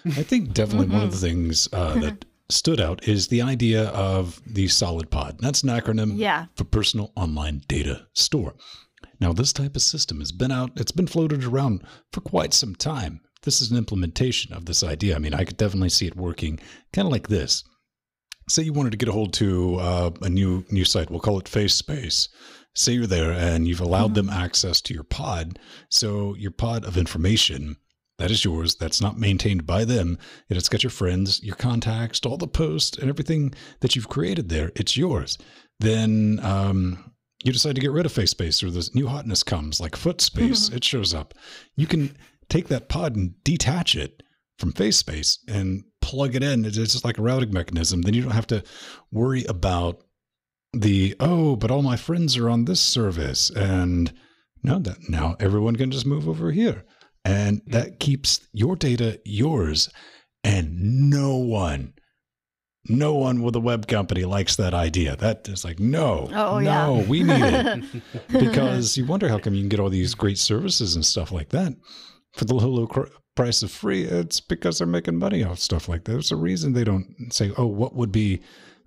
I think definitely one of the things that stood out is the idea of the solid pod. That's an acronym for Personal Online Data Store. Now, this type of system has been out, it's been floated around for quite some time. This is an implementation of this idea. I mean, I could definitely see it working kind of like this. Say you wanted to get a hold to a new site, we'll call it FaceSpace. Say you're there and you've allowed them access to your pod. So your pod of information, that is yours. That's not maintained by them. It's got your friends, your contacts, all the posts and everything that you've created there. It's yours. Then you decide to get rid of FaceSpace, or this new hotness comes like Footspace. It shows up. You can take that pod and detach it from FaceSpace and plug it in. It's just like a routing mechanism. Then you don't have to worry about but all my friends are on this service, and now everyone can just move over here, and that keeps your data yours. And no one with a web company likes that idea. That is like, no, we need it. Because you wonder how come you can get all these great services and stuff like that for the low price of free. It's because they're making money off stuff like that. There's a reason they don't say, what would be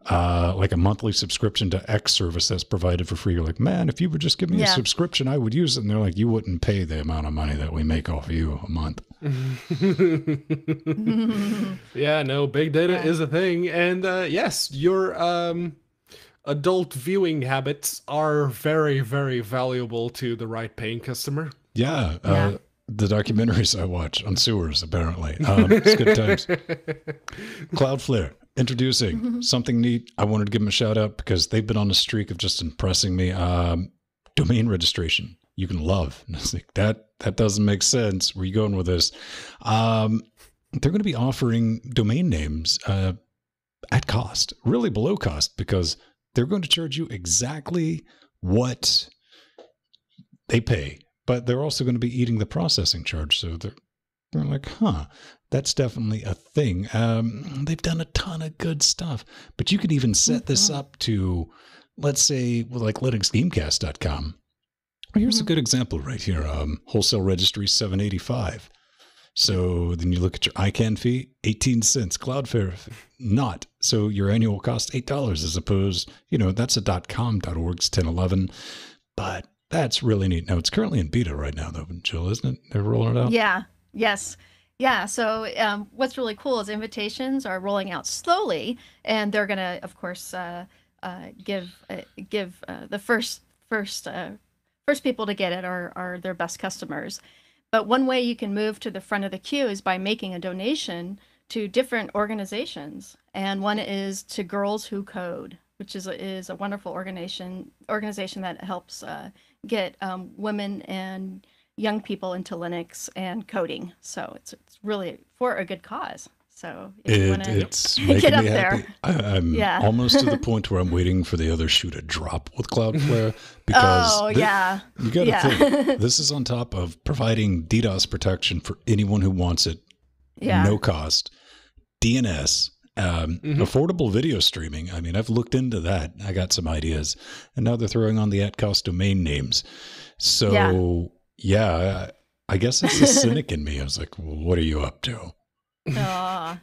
like a monthly subscription to X service that's provided for free. You're like, man, if you would just give me a subscription, I would use it. And they're like, you wouldn't pay the amount of money that we make off of you a month. Yeah, no, big data is a thing. And yes, your adult viewing habits are very, very valuable to the right paying customer. Yeah. The documentaries I watch on sewers, apparently. It's good times. Cloudflare, introducing something neat. I wanted to give them a shout out because they've been on a streak of just impressing me. Domain registration. You can love. And I was like, that doesn't make sense. Where are you going with this? They're going to be offering domain names at cost, really below cost, because they're going to charge you exactly what they pay. But they're also going to be eating the processing charge. So they're like, that's definitely a thing. They've done a ton of good stuff. But you could even set this up to, let's say, like LinuxGamecast.com. Here's a good example right here. Wholesale registry 785. So then you look at your ICANN fee, 18 cents. Cloudflare, not. So your annual cost, $8 as opposed, that's a .com.org's 1011. But that's really neat. Now, it's currently in beta right now, though, Jill, isn't it? They're rolling it out? Yeah. Yes. Yeah. So what's really cool is invitations are rolling out slowly, and they're going to, of course, give the first people to get it are their best customers. But one way you can move to the front of the queue is by making a donation to different organizations. And one is to Girls Who Code, which is a wonderful organization that helps get women and young people into Linux and coding. So it's really for a good cause. So if you want to get up there, I'm almost to the point where I'm waiting for the other shoe to drop with Cloudflare, because you got to think this is on top of providing DDoS protection for anyone who wants it, no cost, DNS. Affordable video streaming. I mean, I've looked into that. I got some ideas, and now they're throwing on the at-cost domain names. So, I guess it's the cynic in me. I was like, well, what are you up to? Aw.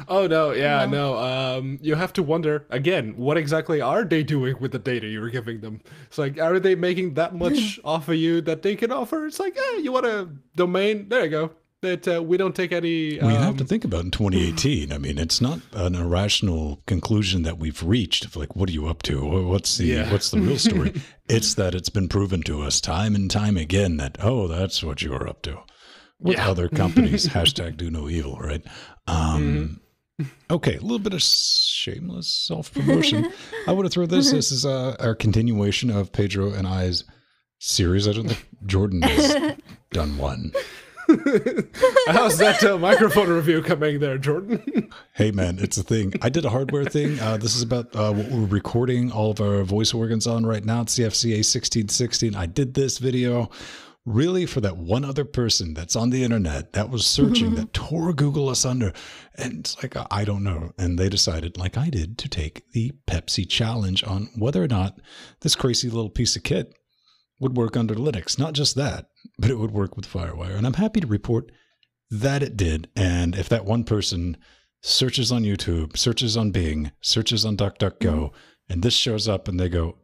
Oh no, yeah, no. You have to wonder again, what exactly are they doing with the data you're giving them? It's like, are they making that much off of you that they can offer? It's like, you want a domain? There you go. That we don't take any. We have to think about in 2018. I mean, it's not an irrational conclusion that we've reached of like, what are you up to? What's the real story? It's that it's been proven to us time and time again that, oh, that's what you're up to. With other companies, hashtag do no evil, right? Okay, a little bit of shameless self-promotion. I want to throw this. This is our continuation of Pedro and I's series. I don't think Jordan has done one. How's that microphone review coming there, Jordan? Hey, man, it's a thing. I did a hardware thing. This is about what we're recording all of our voice organs on right now. It's the FCA 1616. I did this video really for that one other person that's on the internet that was searching, that tore Google asunder. And it's like, I don't know. And they decided, like I did, to take the Pepsi challenge on whether or not this crazy little piece of kit would work under Linux. Not just that, but it would work with FireWire. And I'm happy to report that it did. And if that one person searches on YouTube, searches on Bing, searches on DuckDuckGo, and this shows up and they go,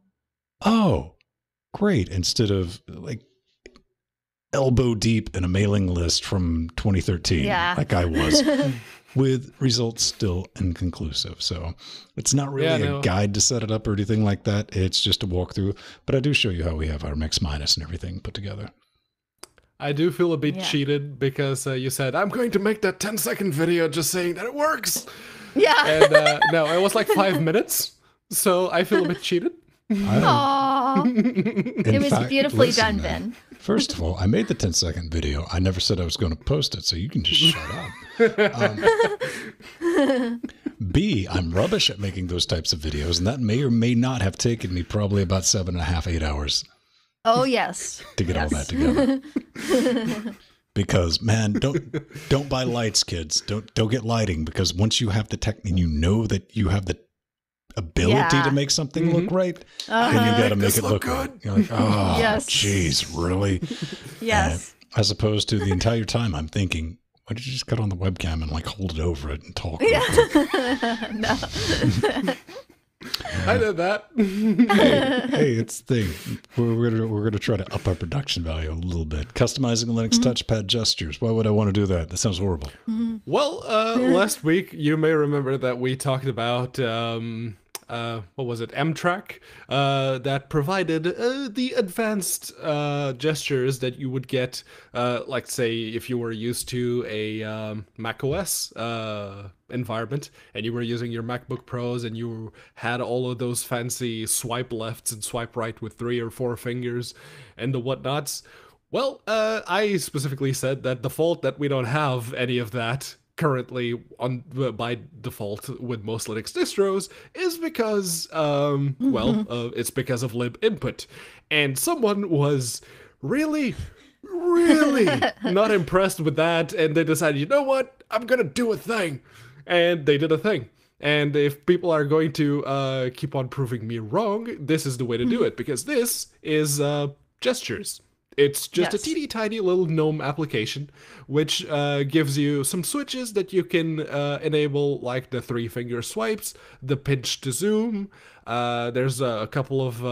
oh, great, instead of like elbow deep in a mailing list from 2013, like I was, with results still inconclusive. So it's not really a guide to set it up or anything like that. It's just a walkthrough. But I do show you how we have our mix minus and everything put together. I do feel a bit cheated because you said, I'm going to make that 10-second video just saying that it works. Yeah. And no, it was like 5 minutes. So I feel a bit cheated. Aww. It was beautifully done, Ben. First of all, I made the 10-second video. I never said I was going to post it, so you can just shut up. B, I'm rubbish at making those types of videos, and that may or may not have taken me probably about 7.5, 8 hours. Oh, yes. To get all that together. Because, man, don't buy lights, kids. Don't get lighting, because once you have the tech and you know that you have the ability to make something look right, and you got to make it look good. You're like, oh, jeez, really? Yes. As opposed to the entire time I'm thinking, why did you just get on the webcam and like hold it over it and talk? Yeah. No. I did that. Hey, it's the thing. We're gonna try to up our production value a little bit. Customizing Linux touchpad gestures. Why would I want to do that? That sounds horrible. Well, last week you may remember that we talked about what was it, Amtrak, that provided the advanced gestures that you would get, like say if you were used to a Mac OS environment and you were using your MacBook Pros and you had all of those fancy swipe lefts and swipe right with 3 or 4 fingers and the whatnots. Well, I specifically said that default that we don't have any of that currently on by default with most Linux distros is because it's because of lib input, and someone was really not impressed with that, and they decided, you know what, I'm gonna do a thing, and they did a thing. And if people are going to keep on proving me wrong, this is the way to do it, because this is gestures. It's just a teeny tiny little GNOME application, which gives you some switches that you can enable, like the 3-finger swipes, the pinch to zoom. There's a couple of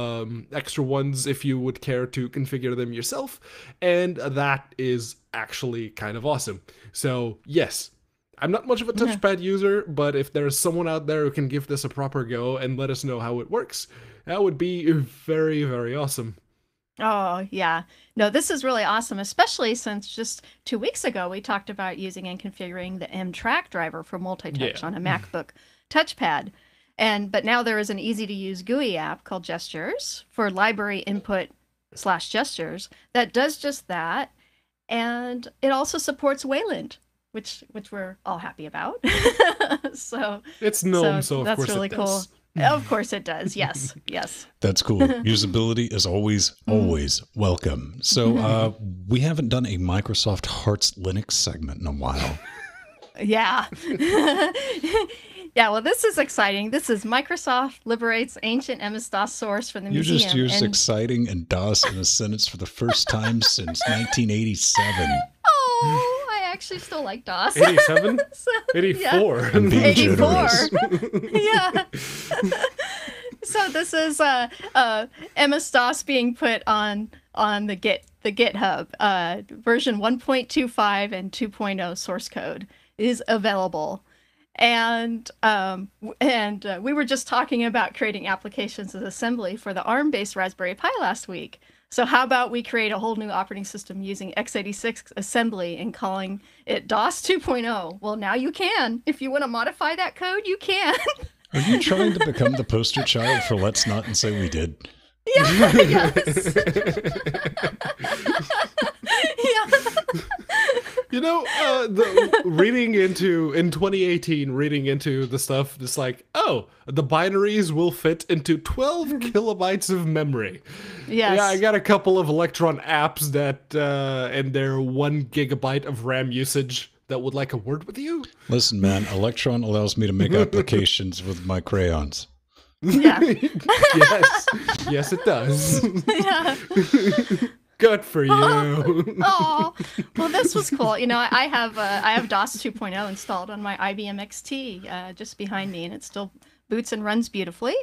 extra ones if you would care to configure them yourself, and that is actually kind of awesome. So yes, I'm not much of a touchpad user, but if there's someone out there who can give this a proper go and let us know how it works, that would be very, very awesome. Oh, yeah. No, this is really awesome, especially since just 2 weeks ago we talked about using and configuring the Amtrak driver for multi-touch on a MacBook touchpad. But now there is an easy-to-use GUI app called Gestures for library input/gestures that does just that. And it also supports Wayland, which we're all happy about. So it's GNOME, so of that's course really it cool. does. Of course it does. Yes. Yes. That's cool. Usability is always welcome. So we haven't done a Microsoft Hearts Linux segment in a while. Yeah. Yeah, well, this is exciting. This is Microsoft liberates ancient MS-DOS source from the museum. You just used exciting and DOS in a sentence for the first time since 1987. Oh, I actually still like DOS. 87? So, 84. Yeah. I'm being 84. generous. Yeah. So this is MS-DOS being put on the GitHub. Version 1.25 and 2.0 source code is available. And we were just talking about creating applications as assembly for the ARM-based Raspberry Pi last week. So how about we create a whole new operating system using x86 assembly and calling it DOS 2.0? Well, now you can. If you want to modify that code, you can. Are you trying to become the poster child for Let's Not and Say We Did? Yeah, yes. Yeah. You know, in 2018, reading into the stuff, it's like, oh, the binaries will fit into 12 kilobytes of memory. Yes. Yeah, I got a couple of Electron apps that, and their 1 gigabyte of RAM usage that would like a word with you. Listen, man, Electron allows me to make applications with my crayons. Yeah. Yes, it does. Yeah. Good for you. Oh, well, this was cool. You know, I have DOS 2.0 installed on my IBM XT just behind me, and it still boots and runs beautifully.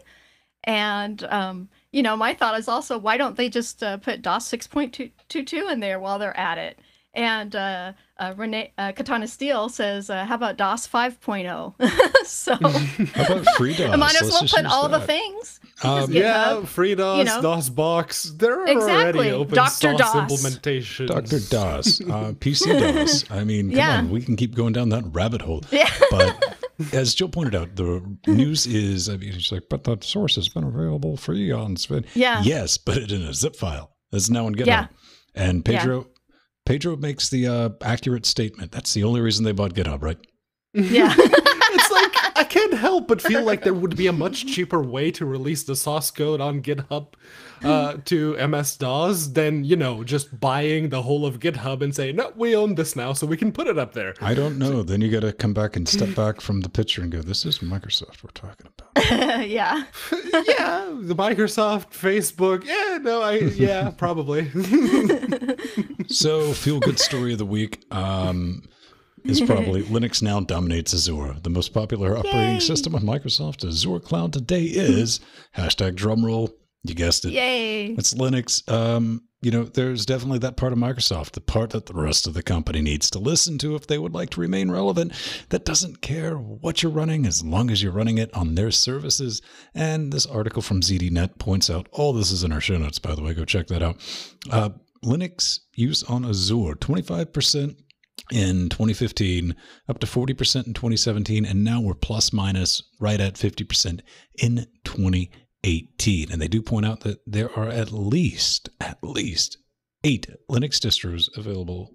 And you know, my thought is also, why don't they just put DOS 6.22 in there while they're at it? And Renee Katana Steele says, how about DOS 5.0? So How about FreeDOS? I might as Let's well just put use all the that. things. Yeah, GitHub, FreeDOS, you know. DOSBox, there are Exactly. already open Dr. source DOS. implementations. Dr. DOS, PC DOS. I mean, come Yeah. on, we can keep going down that rabbit hole. Yeah. But as Jill pointed out, the news is, I mean, she's like, but the source has been available free on Spin. Yeah. Yes, but it in a zip file. It's now in GitHub. Yeah. And Pedro makes the accurate statement. That's the only reason they bought GitHub, right? Yeah. It's like, I can't help but feel like there would be a much cheaper way to release the source code on GitHub to MS-DOS than, you know, just buying the whole of GitHub and say, no, we own this now, so we can put it up there. I don't know. Then you got to come back and step back from the picture and go, this is Microsoft we're talking about. Yeah. Yeah, the Microsoft, Facebook, yeah, probably. So, feel good story of the week is probably Linux now dominates Azure. The most popular operating system on Microsoft Azure Cloud today is #drumroll. You guessed it. Yay. It's Linux. You know, there's definitely that part of Microsoft, the part that the rest of the company needs to listen to if they would like to remain relevant, that doesn't care what you're running as long as you're running it on their services. And this article from ZDNet points out, all this is in our show notes, by the way, go check that out. Linux use on Azure, 25% in 2015, up to 40% in 2017, and now we're plus minus right at 50% in 2018. And they do point out that there are at least 8 Linux distros available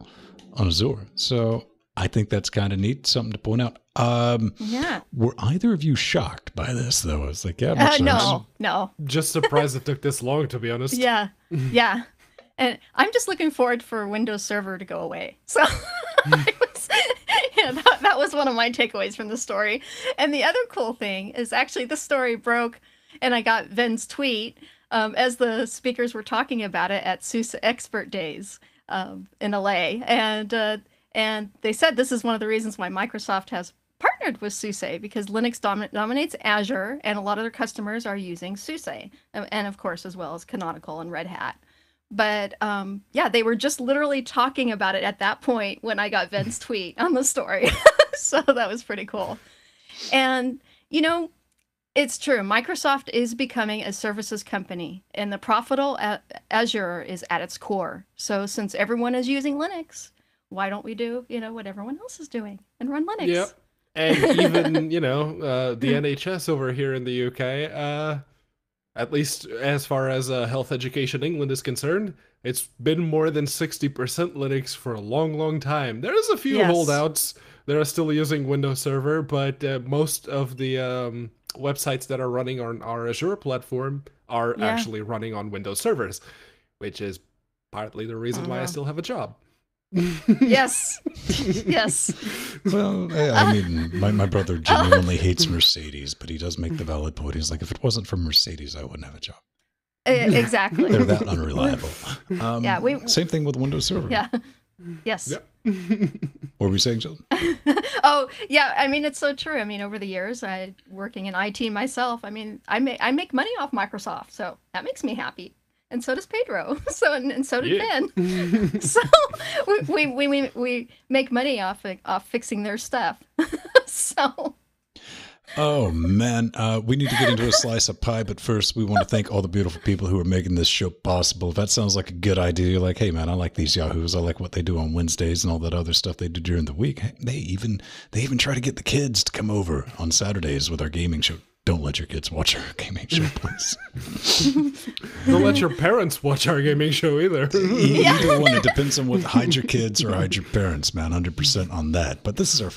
on Azure. So I think that's kind of neat, something to point out. Yeah. Were either of you shocked by this, though? I was like, yeah, makes sense. No. Just surprised it took this long, to be honest. Yeah. Yeah. And I'm just looking forward for Windows Server to go away. So that was one of my takeaways from the story. And the other cool thing is actually the story broke, and I got Ven's tweet as the speakers were talking about it at SUSE Expert Days in LA. And they said this is one of the reasons why Microsoft has partnered with SUSE, because Linux dominates Azure, and a lot of their customers are using SUSE, and of course, as well as Canonical and Red Hat. But yeah, they were just literally talking about it at that point when I got Ven's tweet on the story. So that was pretty cool. And, you know, it's true. Microsoft is becoming a services company, and the profitable Azure is at its core. So since everyone is using Linux, why don't we do, you know, what everyone else is doing and run Linux? Yep. And even, you know, the NHS over here in the UK, at least as far as Health Education England is concerned, it's been more than 60% Linux for a long, long time. There's a few holdouts that are still using Windows Server, but most of the websites that are running on our Azure platform are actually running on Windows servers, which is partly the reason why I still have a job. Yes. Yes. Well, I mean, my brother genuinely hates Mercedes, but he does make the valid point. He's like, if it wasn't for Mercedes, I wouldn't have a job. Exactly. They're that unreliable. Yeah, same thing with Windows Server. Yeah. Yes. Yep. What were we saying, Jill? Oh, yeah. I mean, it's so true. I mean, over the years, working in IT myself, I mean, I make money off Microsoft, so that makes me happy. And so does Pedro. And so did Ben. So we make money off fixing their stuff. So. Oh, man. We need to get into a slice of pie, but first we want to thank all the beautiful people who are making this show possible. If that sounds like a good idea, you're like, hey, man, I like these yahoos. I like what they do on Wednesdays and all that other stuff they do during the week. Hey, they even try to get the kids to come over on Saturdays with our gaming show. Don't let your kids watch our gaming show, please. Don't let your parents watch our gaming show either. Either one. It depends on what. Hide your kids or hide your parents, man. 100% on that. But this is our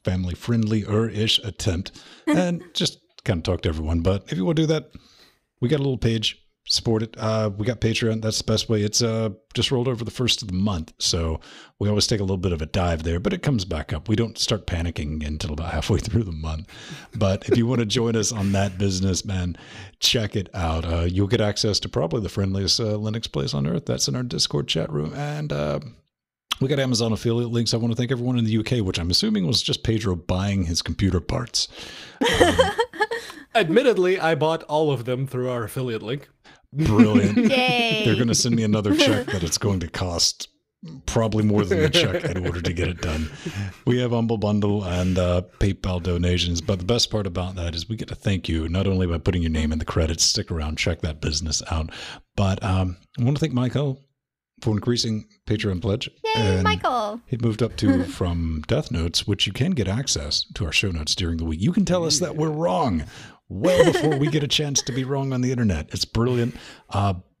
family-friendly-ish attempt, and just kind of talk to everyone. But if you want to do that, we got a little page. Support it. We got Patreon. That's the best way. It's just rolled over the first of the month, so we always take a little bit of a dive there, but it comes back up. We don't start panicking until about halfway through the month. But if you want to join us on that business, man, check it out. You'll get access to probably the friendliest Linux place on earth. That's in our Discord chat room, and we got Amazon affiliate links. I want to thank everyone in the UK, which I'm assuming was just Pedro buying his computer parts. Admittedly, I bought all of them through our affiliate link. Brilliant. Yay. They're going to send me another check that it's going to cost probably more than the check in order to get it done. We have Humble Bundle and PayPal donations, but the best part about that is we get to thank you not only by putting your name in the credits, stick around, check that business out, but I want to thank Michael for increasing Patreon pledge. Yay, and Michael. He moved up to from Death Notes, which you can get access to our show notes during the week. You can tell us that we're wrong well before we get a chance to be wrong on the internet. It's brilliant.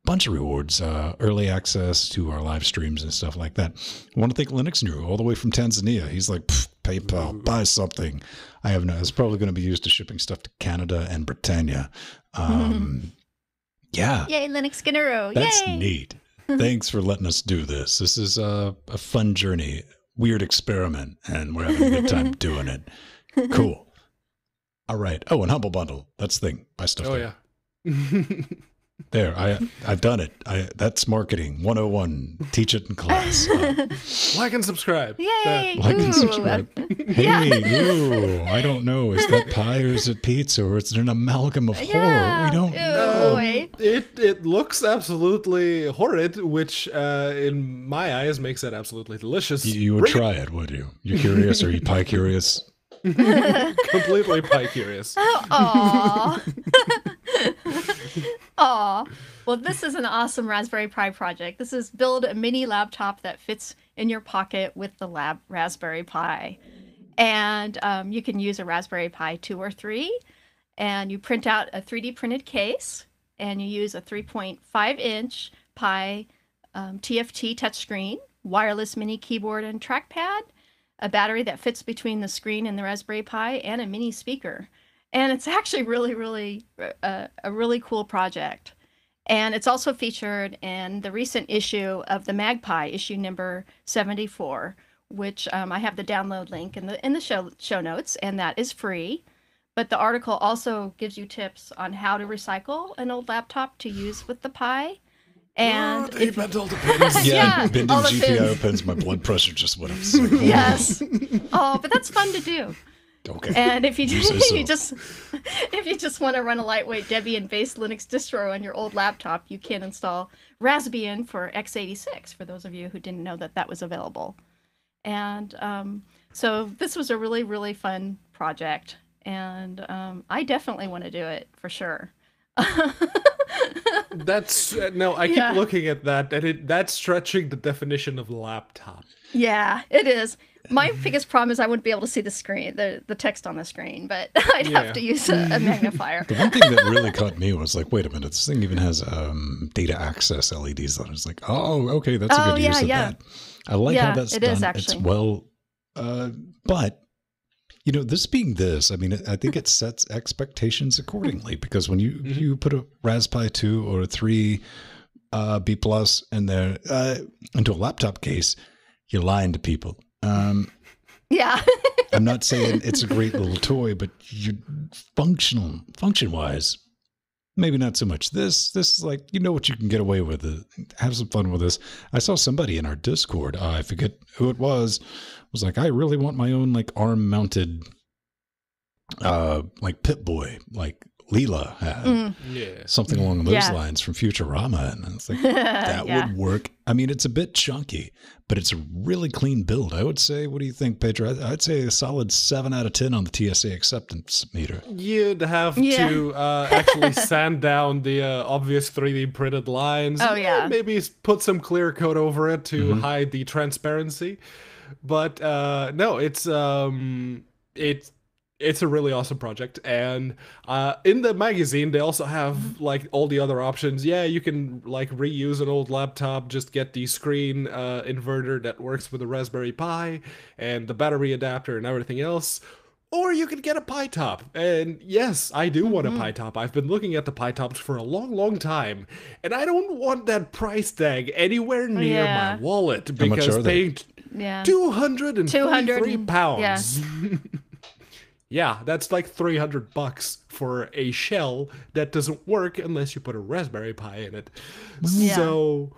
Bunch of rewards, early access to our live streams and stuff like that. I want to thank Linux New all the way from Tanzania. He's like, PayPal, buy something. I have no, it's probably going to be used to shipping stuff to Canada and Britannia. Yeah. Yay, Linux Guru. That's Yay. neat. Thanks for letting us do this. This is a fun journey, weird experiment, and we're having a good time doing it. Cool. All right. Oh, and Humble Bundle. That's the thing. Buy stuff. Oh, there. yeah. There, I've done it. That's marketing 101. Teach it in class. Like and subscribe. Yay. Like and Ooh. subscribe. Hey, ooh, I don't know. Is that pie or is it pizza or is it an amalgam of horror? Yeah. We don't Ew. know. Boy. It looks absolutely horrid, which in my eyes makes it absolutely delicious. You would try it, would you? You curious? Are you pie curious? Completely pie curious. Aw. Aw. Well, this is an awesome Raspberry Pi project. This is build a mini laptop that fits in your pocket with the Raspberry Pi. And you can use a Raspberry Pi 2 or 3. And you print out a 3D printed case. And you use a 3.5-inch Pi TFT touchscreen, wireless mini keyboard and trackpad, a battery that fits between the screen and the Raspberry Pi, and a mini speaker. And it's actually really a really cool project. And it's also featured in the recent issue of the Magpie, issue number 74, which I have the download link in the show notes, and that is free. But the article also gives you tips on how to recycle an old laptop to use with the Pi. And They mental depends. Yeah, Yeah, bending all the GPIO pins, my blood pressure just went up. It's like, oh, Yes. Oh, but that's fun to do. okay. And if you You say so. if you just want to run a lightweight Debian-based Linux distro on your old laptop, you can install Raspbian for x86. For those of you who didn't know that was available, and so this was a really fun project, and I definitely want to do it for sure. That's no. I keep Yeah. looking at that, and that's stretching the definition of laptop. Yeah, it is. My biggest problem is I wouldn't be able to see the screen, the text on the screen, but I'd Yeah. have to use a magnifier. The one thing that really caught me was like, wait a minute, this thing even has data access LEDs on it. It's like, oh, okay, that's a Oh, good yeah, use of yeah. that. I like Yeah, how that's it done. is, It's actually. well, but you know, this being this, I mean, I think it sets expectations accordingly because when you put a Raspberry 2 or a 3 B plus in there into a laptop case, you're lying to people. Yeah. I'm not saying it's a great little toy, but you function-wise, maybe not so much. This is like, you know what you can get away with. Have some fun with this. I saw somebody in our Discord, I forget who it was like, I really want my own like arm mounted like Pip-Boy, like Leela had. Yeah. Something along those lines from Futurama. And it's like, that would work. I mean, it's a bit chunky, but it's a really clean build. I would say, what do you think, Pedro? I'd say a solid 7 out of 10 on the TSA acceptance meter. You'd have to actually sand down the obvious 3D printed lines. Oh, yeah. Maybe put some clear coat over it to hide the transparency. But no, it's a really awesome project. And in the magazine, they also have like all the other options. Yeah, you can like reuse an old laptop, just get the screen inverter that works with a Raspberry Pi and the battery adapter and everything else. Or you could get a Pi Top. And yes, I do want a Pi Top. I've been looking at the Pi Tops for a long, long time. And I don't want that price tag anywhere near my wallet. Because paying £233. Yeah, that's like $300 for a shell that doesn't work unless you put a Raspberry Pi in it. Yeah. So,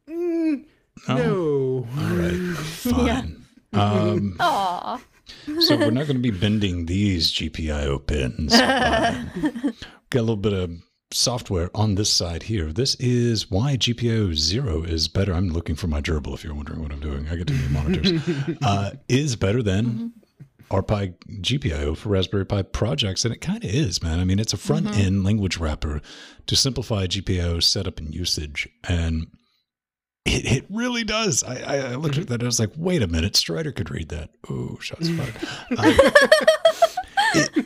no. All right, fine. Aww. So we're not going to be bending these GPIO pins. Got a little bit of software on this side here. This is why GPIO 0 is better. I'm looking for my gerbil if you're wondering what I'm doing. I get too many monitors. Is better than RPi GPIO for Raspberry Pi projects, and it kind of is, man. I mean, it's a front-end language wrapper to simplify GPIO setup and usage, and it really does. I looked at that and I was like, wait a minute, Strider could read that. Oh, shots fired.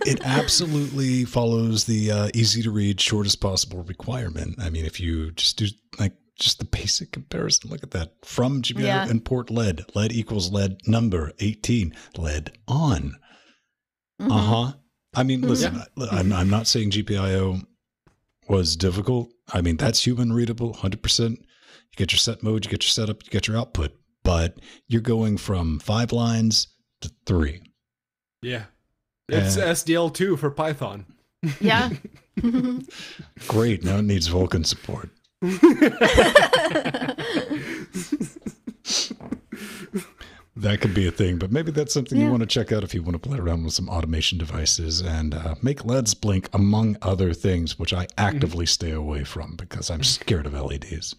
It absolutely follows the easy-to-read, shortest possible requirement. I mean, if you just do like just the basic comparison. Look at that. From GPIO import LED. LED equals LED number 18. LED on. I mean, listen, I'm not saying GPIO was difficult. I mean, that's human readable, 100%. You get your set mode, you get your setup, you get your output. But you're going from 5 lines to 3. Yeah. It's SDL2 for Python. Yeah. Great. Now it needs Vulkan support. That could be a thing, but maybe that's something you want to check out if you want to play around with some automation devices and make LEDs blink, among other things, which I actively stay away from because I'm scared of LEDs.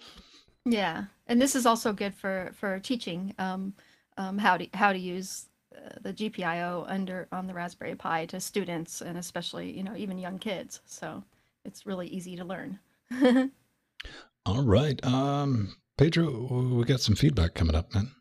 Yeah, and this is also good for teaching how to use the GPIO on the Raspberry Pi to students and especially even young kids. So it's really easy to learn. All right. Pedro, we got some feedback coming up, man.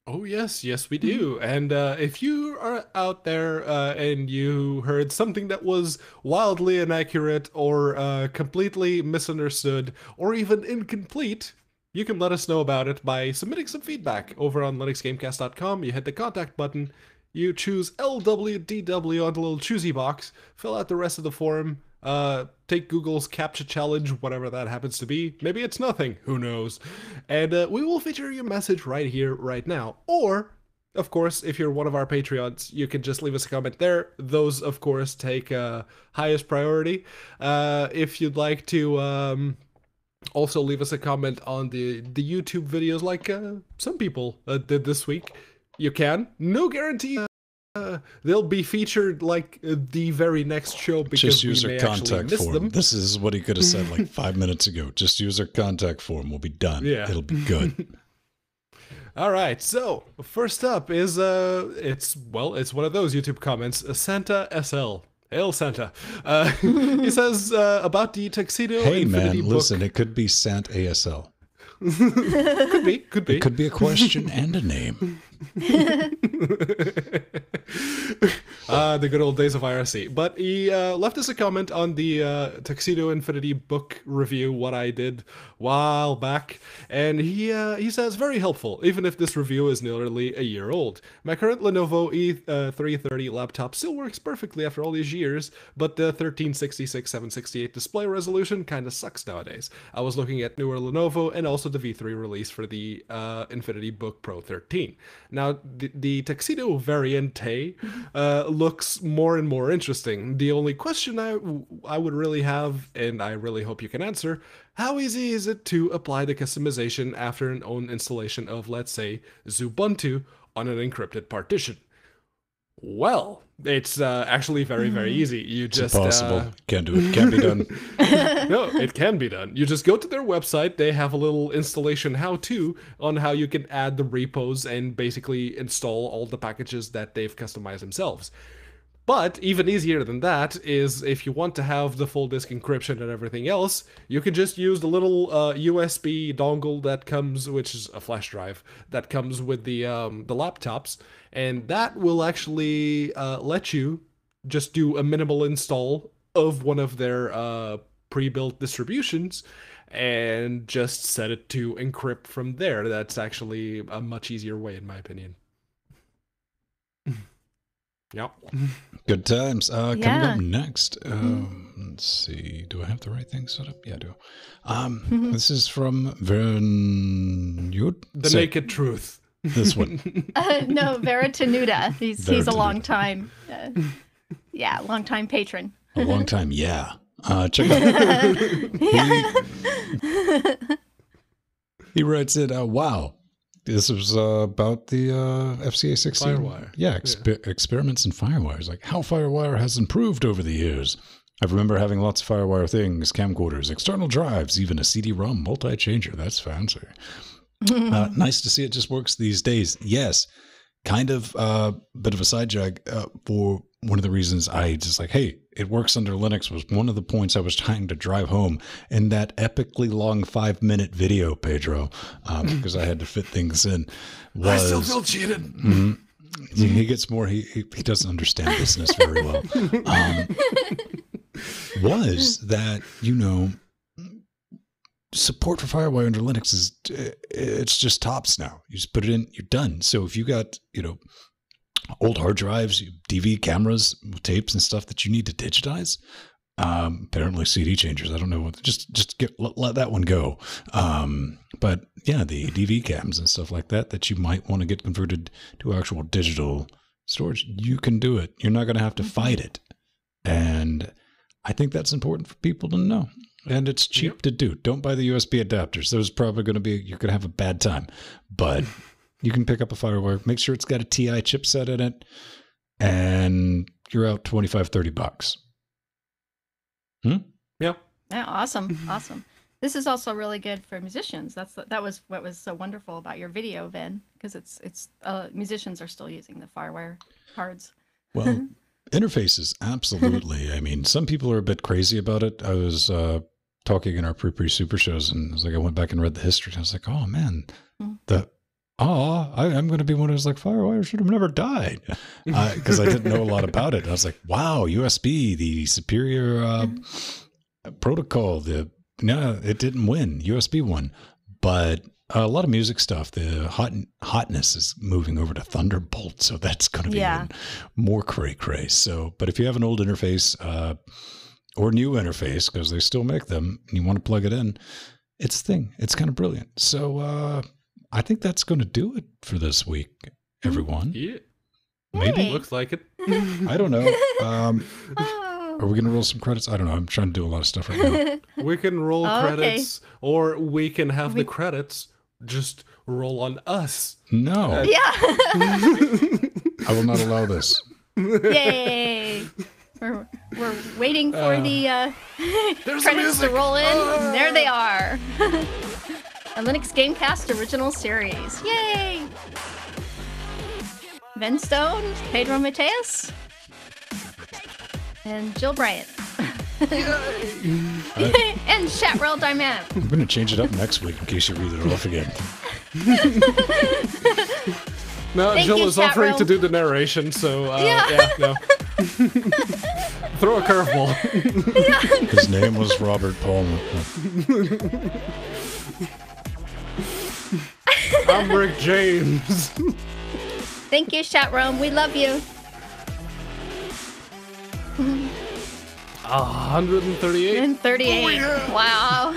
Oh, yes, we do. And if you are out there and you heard something that was wildly inaccurate or completely misunderstood or even incomplete, you can let us know about it by submitting some feedback over on linuxgamecast.com. You hit the contact button, you choose LWDW on the little choosy box, fill out the rest of the form, take Google's CAPTCHA challenge, whatever that happens to be. Maybe it's nothing, who knows? And we will feature your message right here, right now. Or, of course, if you're one of our Patreons, you can just leave us a comment there. Those, of course, take highest priority. If you'd like to also leave us a comment on the YouTube videos like some people did this week, you can. No guarantee. They'll be featured like the very next show because just use we may our contact miss form. them. This is what he could have said like 5 minutes ago. Just use our contact form. We'll be done. Yeah. It'll be good. All right. So first up is it's one of those YouTube comments. Santa SL. Hail Santa. He says about the Tuxedo Hey Infinity man, book. listen, it could be Sant ASL. Could be. It could be a question and a name. The good old days of IRC. But he left us a comment on the Tuxedo Infinity book review, what I did a while back. And he says, very helpful, even if this review is nearly a year old. My current Lenovo E330 laptop still works perfectly after all these years, but the 1366-768 display resolution kind of sucks nowadays. I was looking at newer Lenovo and also the V3 release for the Infinity Book Pro 13. Now, the Tuxedo Variante looks more and more interesting. The only question I would really have, and I really hope you can answer, how easy is it to apply the customization after an own installation of, let's say, Ubuntu on an encrypted partition? Well, it's actually very, very easy. You just impossible. Can't do it. Can't be done. No, it can be done. You just go to their website. They have a little installation how-to on how you can add the repos and basically install all the packages that they've customized themselves. But even easier than that is if you want to have the full disk encryption and everything else, you can just use the little USB dongle that comes, which is a flash drive, that comes with the laptops, and that will actually let you just do a minimal install of one of their pre-built distributions and just set it to encrypt from there. That's actually a much easier way, in my opinion. Yep. Good times. Coming up next, let's see. Do I have the right thing set up? Yeah, I do. This is from Vernude. The Naked Truth. This one. No, Veritanuda. He's a long time, long time patron. A long time, yeah. Check it out. He writes it. Wow. This was about the FCA 16. Firewire. Yeah, experiments in Firewire. Like how Firewire has improved over the years. I remember having lots of Firewire things, camcorders, external drives, even a CD-ROM multi-changer. That's fancy. Nice to see it just works these days. Yes, kind of a bit of a side jag for one of the reasons I just like, hey, it works under Linux was one of the points I was trying to drive home in that epically long 5-minute video, Pedro, because I had to fit things in. I still feel cheated. He gets more, he doesn't understand business very well. Was that, support for Firewire under Linux is, it's just tops now. You just put it in, you're done. So if you got, old hard drives, DV cameras, tapes and stuff that you need to digitize, apparently CD changers, I don't know what, just let that one go. But yeah, the DV cams and stuff like that you might want to get converted to actual digital storage, you can do it. You're not going to have to fight it. And I think that's important for people to know. And it's cheap to do. Don't buy the USB adapters. Those probably going to be, you're going to have a bad time. But you can pick up a Firewire, make sure it's got a TI chipset in it, and you're out $25-$30. Yeah. Yeah, awesome. This is also really good for musicians. That was what was so wonderful about your video, Vin, because it's musicians are still using the Firewire cards. Well, interfaces, absolutely. I mean, some people are a bit crazy about it. I was talking in our pre-super shows, and I went back and read the history, and I was like, oh man, I'm going to be one of those like Firewire should have never died, because I didn't know a lot about it. I was like, wow, USB, the superior protocol. It didn't win. USB won, but a lot of music stuff. The hotness is moving over to Thunderbolt, so that's going to be even more cray. So, but if you have an old interface or new interface, because they still make them, and you want to plug it in, it's a thing. It's kind of brilliant. So. I think that's going to do it for this week, everyone. Yeah. Maybe. Looks like it. I don't know. Are we going to roll some credits? I don't know. I'm trying to do a lot of stuff right now. We can roll credits, or we can have the credits just roll on us. No. Yeah. I will not allow this. Yay. We're waiting for the credits to roll in. There they are. A Linux Gamecast original series. Yay! Ben Stone, Pedro Mateus, and Jill Bryant. And Chatrell Diamant. I'm going to change it up next week in case you read it off again. No, Thank Jill you, is offering Chatrell. to do the narration, so no. Throw a curveball. His name was Robert Palmer. I'm Rick James. Thank you, Chatroom. We love you. 138. And 38. Oh, yeah. Wow.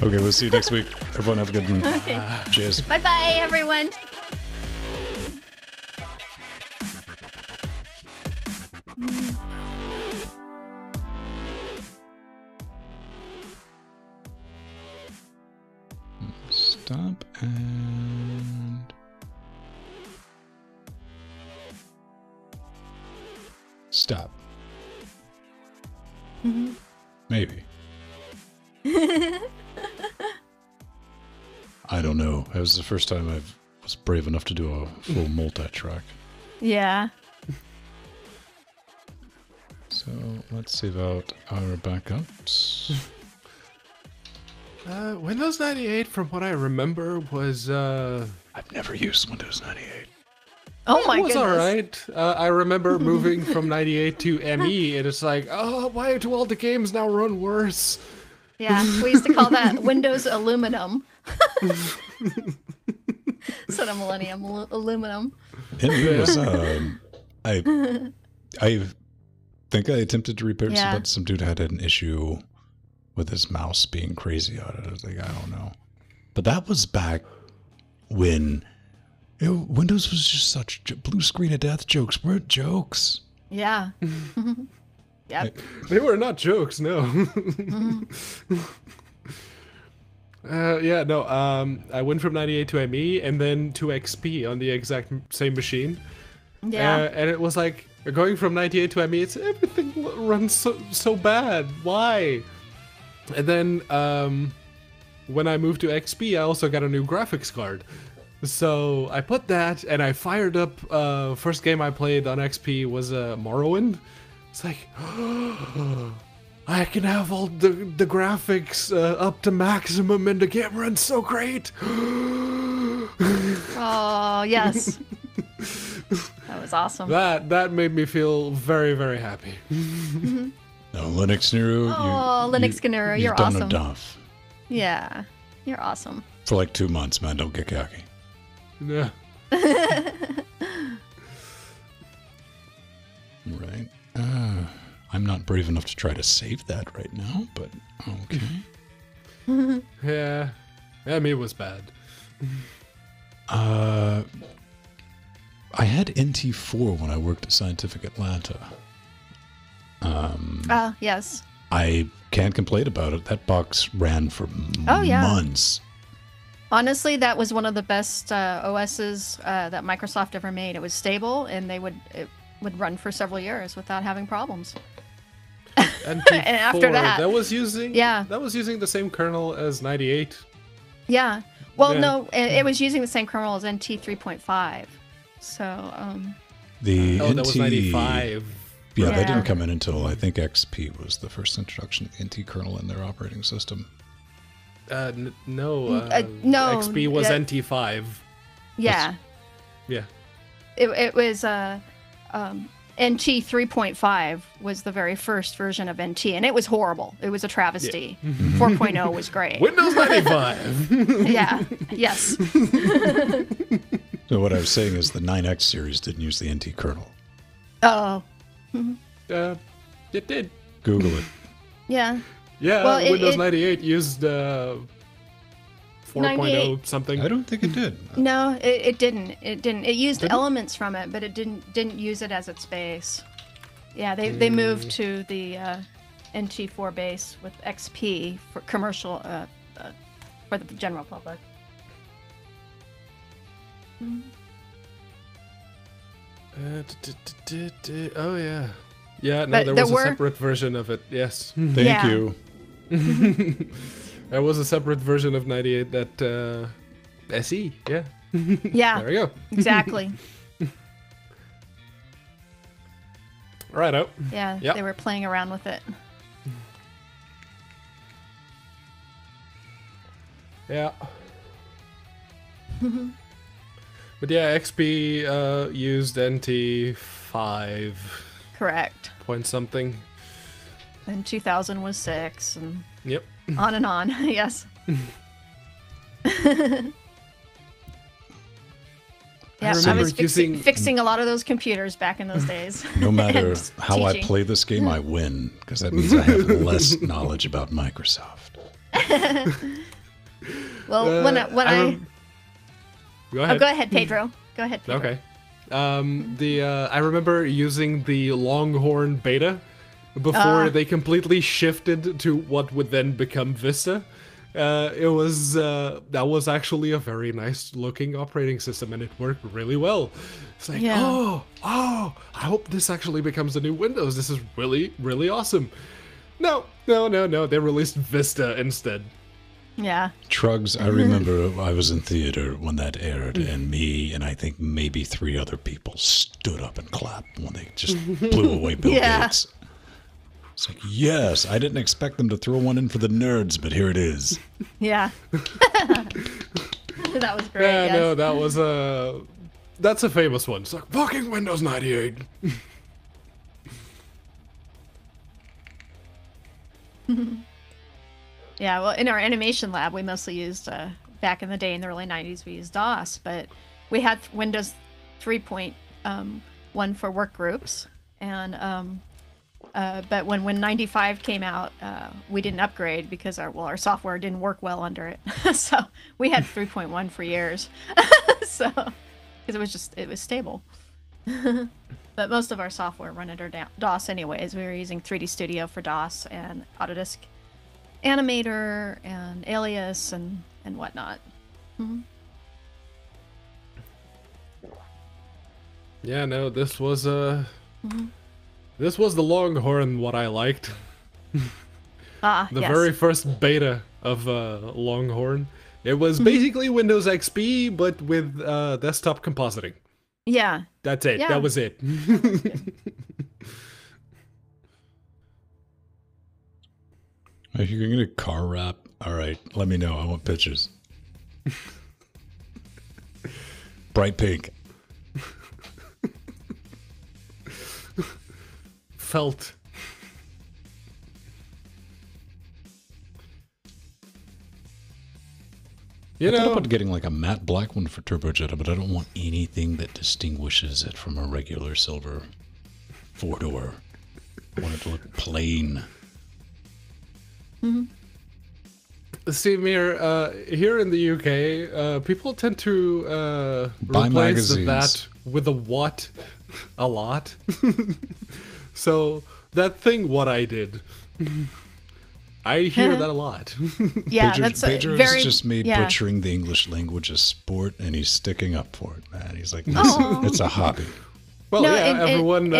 Okay, we'll see you next week. Everyone have a good one. Okay. Cheers. Bye-bye, everyone. Stop and stop. Maybe. I don't know. It was the first time I was brave enough to do a full multi-track. Yeah. So let's save out our backups. Windows 98, from what I remember, was I've never used Windows 98. Oh my it was goodness. all right. I remember moving from 98 to ME, and it's like, oh, why do all the games now run worse? Yeah, we used to call that Windows Aluminum. Instead of Millennium Aluminum. And it was, I think I attempted to repair it, Yeah. but some dude had an issue with his mouse being crazy on it. I was like, I don't know. But that was back when Windows was just such blue screen of death jokes weren't jokes. Yeah. Yep. They were not jokes, no. I went from 98 to ME and then to XP on the exact same machine. Yeah. And it was like, going from 98 to ME, it's everything runs so bad. Why? And then when I moved to XP, I also got a new graphics card. So I put that, and I fired up. First game I played on XP was Morrowind. It's like, I can have all the graphics up to maximum, and the game runs so great. Oh, yes. That was awesome. That made me feel very, very happy. No, Linux Nero. Oh, Linux Nero, you're you've done awesome. enough. Yeah. You're awesome. For like 2 months, man. Don't get cocky. Yeah. Right. I'm not brave enough to try to save that right now, but okay. Yeah. ME was bad. I had NT4 when I worked at Scientific Atlanta. Yes. I can't complain about it. That box ran for yeah. months. Honestly, that was one of the best OSs that Microsoft ever made. It was stable, and it would run for several years without having problems. And after that- that was using the same kernel as 98. Yeah. Well, Yeah. no, it was using the same kernel as NT 3.5. So, The Oh, NT, that was 95. Yeah, Yeah. that didn't come in until I think XP was the first introduction of the NT kernel in their operating system. No. no, XP was yeah. NT5. yeah. Yeah. It was NT 3.5 was the very first version of NT, and it was horrible. It was a travesty. 4.0 was great. Windows 95. Yeah. Yes. So what I was saying is the 9X series didn't use the NT kernel. Oh. It did. Google it. Yeah. Yeah, Well, Windows 98 used 4.0 something. I don't think it did. No, it didn't. It didn't. It used Didn't? elements from it, but it didn't use it as its base. Yeah, they moved to the NT4 base with XP for commercial for the general public. Oh yeah. Yeah, no, But there there was were- a separate version of it. Yes. Thank Yeah. you. There was a separate version of 98 that SE. Yeah. Yeah, There we go. exactly. Righto. Yeah, Yep. they were playing around with it. Yeah. But yeah, XP used NT5 Correct. point something. Then 2000 was 6, and Yep. on and on. Yes. Yeah, I remember was fixing a lot of those computers back in those days. No matter And how I teaching. play this game, I win, because that means I have less knowledge about Microsoft. Well, when I Go ahead. Oh, go ahead, Pedro. Go ahead, Pedro. Okay. I remember using the Longhorn beta before they completely shifted to what would then become Vista. That was actually a very nice looking operating system, and it worked really well. It's like, oh, I hope this actually becomes the new Windows. This is really, really awesome. No. They released Vista instead. Yeah. Trugs, I remember I was in theater when that aired, and me and I think maybe 3 other people stood up and clapped when they just blew away Bill Gates. It's like, yes, I didn't expect them to throw one in for the nerds, but here it is. Yeah. That was great. Yeah, yes. no, that was that's a famous one. It's like, fucking Windows 98. Yeah, well, in our animation lab, we mostly used, back in the day in the early 90s, we used DOS, but we had Windows 3.1 for work groups, and but when 95 came out, we didn't upgrade because our software didn't work well under it. So we had 3.1 for years. So because it was stable. But most of our software run under DOS anyways. We were using 3D Studio for DOS and Autodesk Animator and Alias and whatnot. Mm-hmm. Yeah, no, this was this was the Longhorn what I liked. The very first beta of Longhorn. It was basically Windows XP, but with desktop compositing. Yeah. That's it. Yeah. That was it. If you're gonna car wrap, all right, let me know. I want pictures. Bright pink. Felt. I thought about getting like a matte black one for Turbojetta, but I don't want anything that distinguishes it from a regular silver 4-door. I want it to look plain. See, Mir, here in the UK, people tend to buy replace magazines. that with a what a lot. So that thing, what I did, I hear that a lot. Yeah, Pedro's very just made butchering the English language a sport, and he's sticking up for it, man. He's like, listen, it's a hobby. Well, No, yeah, everyone.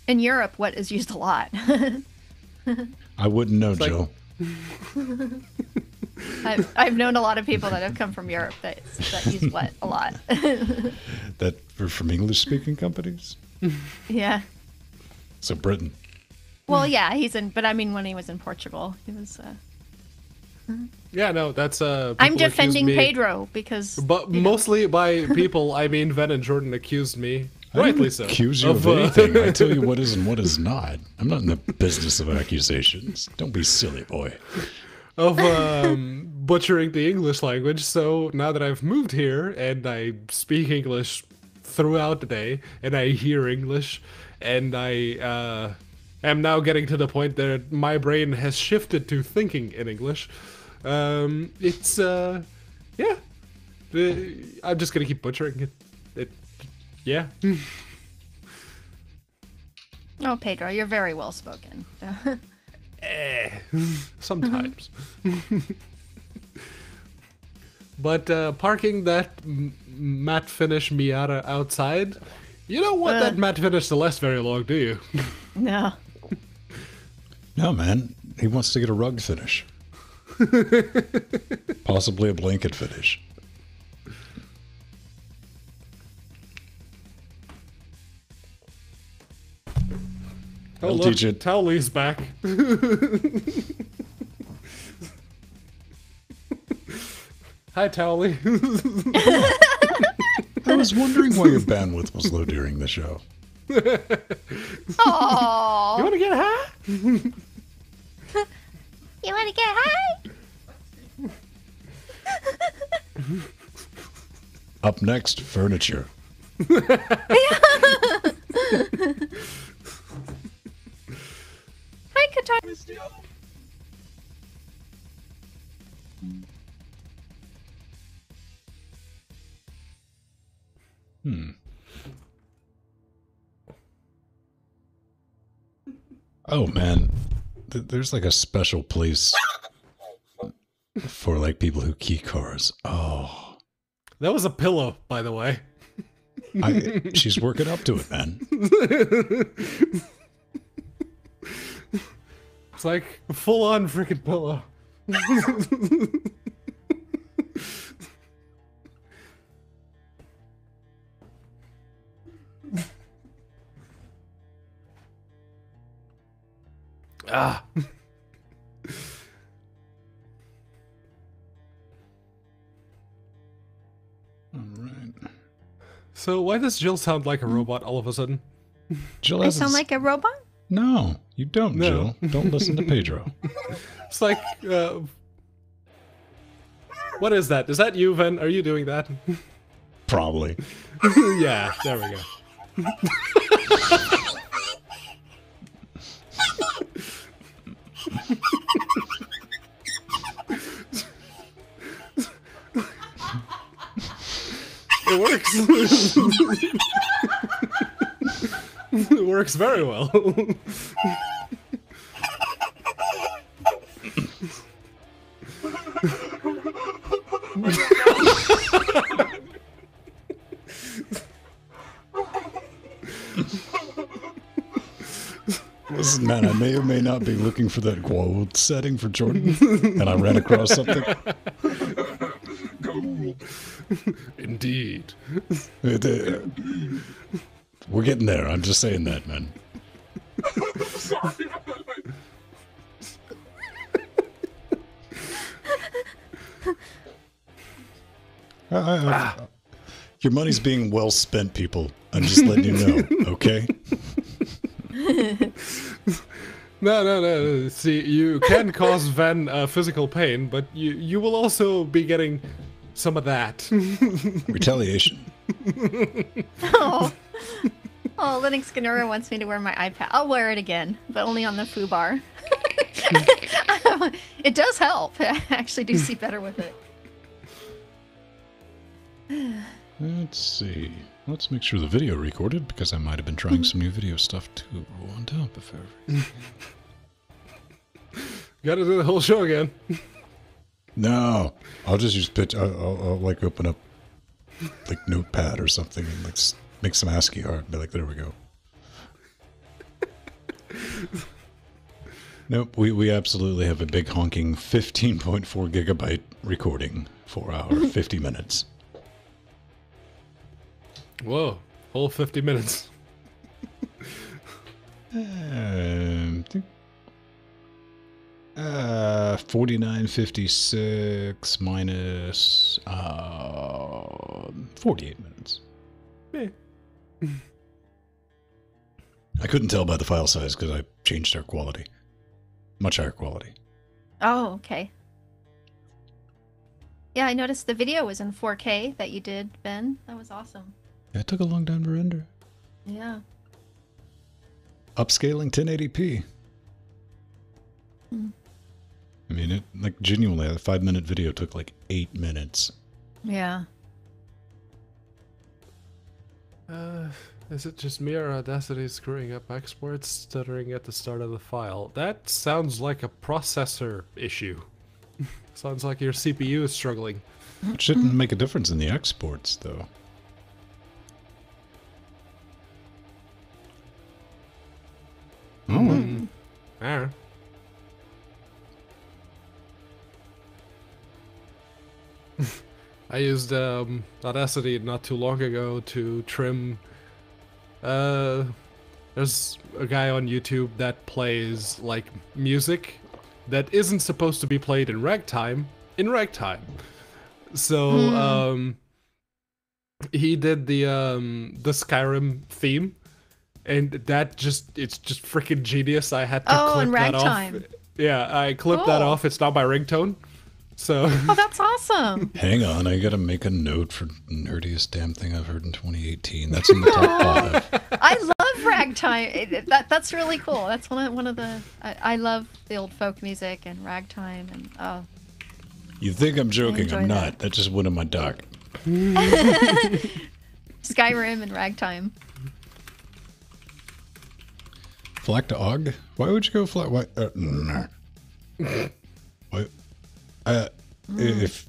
In Europe, what is used a lot? I wouldn't know, like- Joe. I've known a lot of people that have come from Europe that use what a lot. That were from English-speaking companies? Yeah. So Britain. Well, yeah, but I mean, when he was in Portugal, he was. Yeah, no, that's. I'm defending Pedro because. But mostly by people, I mean, Ven and Jordan accused me, I rightly didn't so, accuse you of anything. I tell you what is and what is not. I'm not in the business of accusations. Don't be silly, boy. Of butchering the English language. So now that I've moved here and I speak English throughout the day, and I hear English, and I am now getting to the point that my brain has shifted to thinking in English. It's yeah. I'm just gonna keep butchering it. Yeah. Oh, Pedro, you're very well spoken. Sometimes. But parking that matte finish Miata outside, you don't want that matte finish to last very long, do you? No. No, man. He wants to get a rug finish. Possibly a blanket finish. Oh, I'll look, teach it. Towley's back. Hi, Towley. I was wondering why your bandwidth was low during the show. Oh. You want to get high? You want to get high? Up next, furniture. Hi, Katana. Oh man, there's like a special place for like people who key cars. Oh, that was a pillow, by the way. She's working up to it, man. It's like a full-on freaking pillow. Ah. All right. So why does Jill sound like a robot all of a sudden? Jill I sound like a robot? No, you don't, No. Jill. Don't listen to Pedro. It's like, what is that? Is that you, Ven? Are you doing that? Probably. Yeah, there we go. It works. It works very well. Listen, man, I may or may not be looking for that quote setting for Jordan, and I ran across something. Indeed. We're getting there. I'm just saying that, man. Your money's being well spent, people. I'm just letting you know, okay? No. See, you can cause Ven physical pain, but you will also be getting some of that. Retaliation. Oh. Oh, Linux Ganura wants me to wear my iPad. I'll wear it again, but only on the foo bar. It does help. I actually do see better with it. Let's see. Let's make sure the video recorded, because I might have been trying some new video stuff too on top of everything. Gotta do the whole show again. No, I'll just use pitch. I'll like open up like Notepad or something and like make some ASCII art and be like, there we go. Nope, we absolutely have a big honking 15.4 gigabyte recording for our 50 minutes. Whoa, whole 50 minutes. 49.56 minus 48 minutes. Yeah. I couldn't tell by the file size because I changed our quality. Much higher quality. Oh, okay. Yeah, I noticed the video was in 4K that you did, Ben. That was awesome. It took a long time to render. Yeah. Upscaling 1080p. I mean, it like genuinely, a 5-minute video took like 8 minutes. Yeah. Is it just me or Audacity screwing up exports, stuttering at the start of the file? That sounds like a processor issue. Sounds like your CPU is struggling. It shouldn't make a difference in the exports, though. Mm. Ah. I used Audacity not too long ago to trim. There's a guy on YouTube that plays like music that isn't supposed to be played in ragtime. So he did the Skyrim theme, and that it's just freaking genius. I had to clip that off. Yeah, I clipped that off. It's not my ringtone. So. Oh, that's awesome. Hang on, I gotta make a note for nerdiest damn thing I've heard in 2018. That's in the top 5. I love ragtime. That's really cool. That's one of the. I love the old folk music and ragtime and oh. You think I'm joking? I'm not. That just went in my doc. Skyrim and ragtime. Flack to Og? Why would you go flack? Why? What? If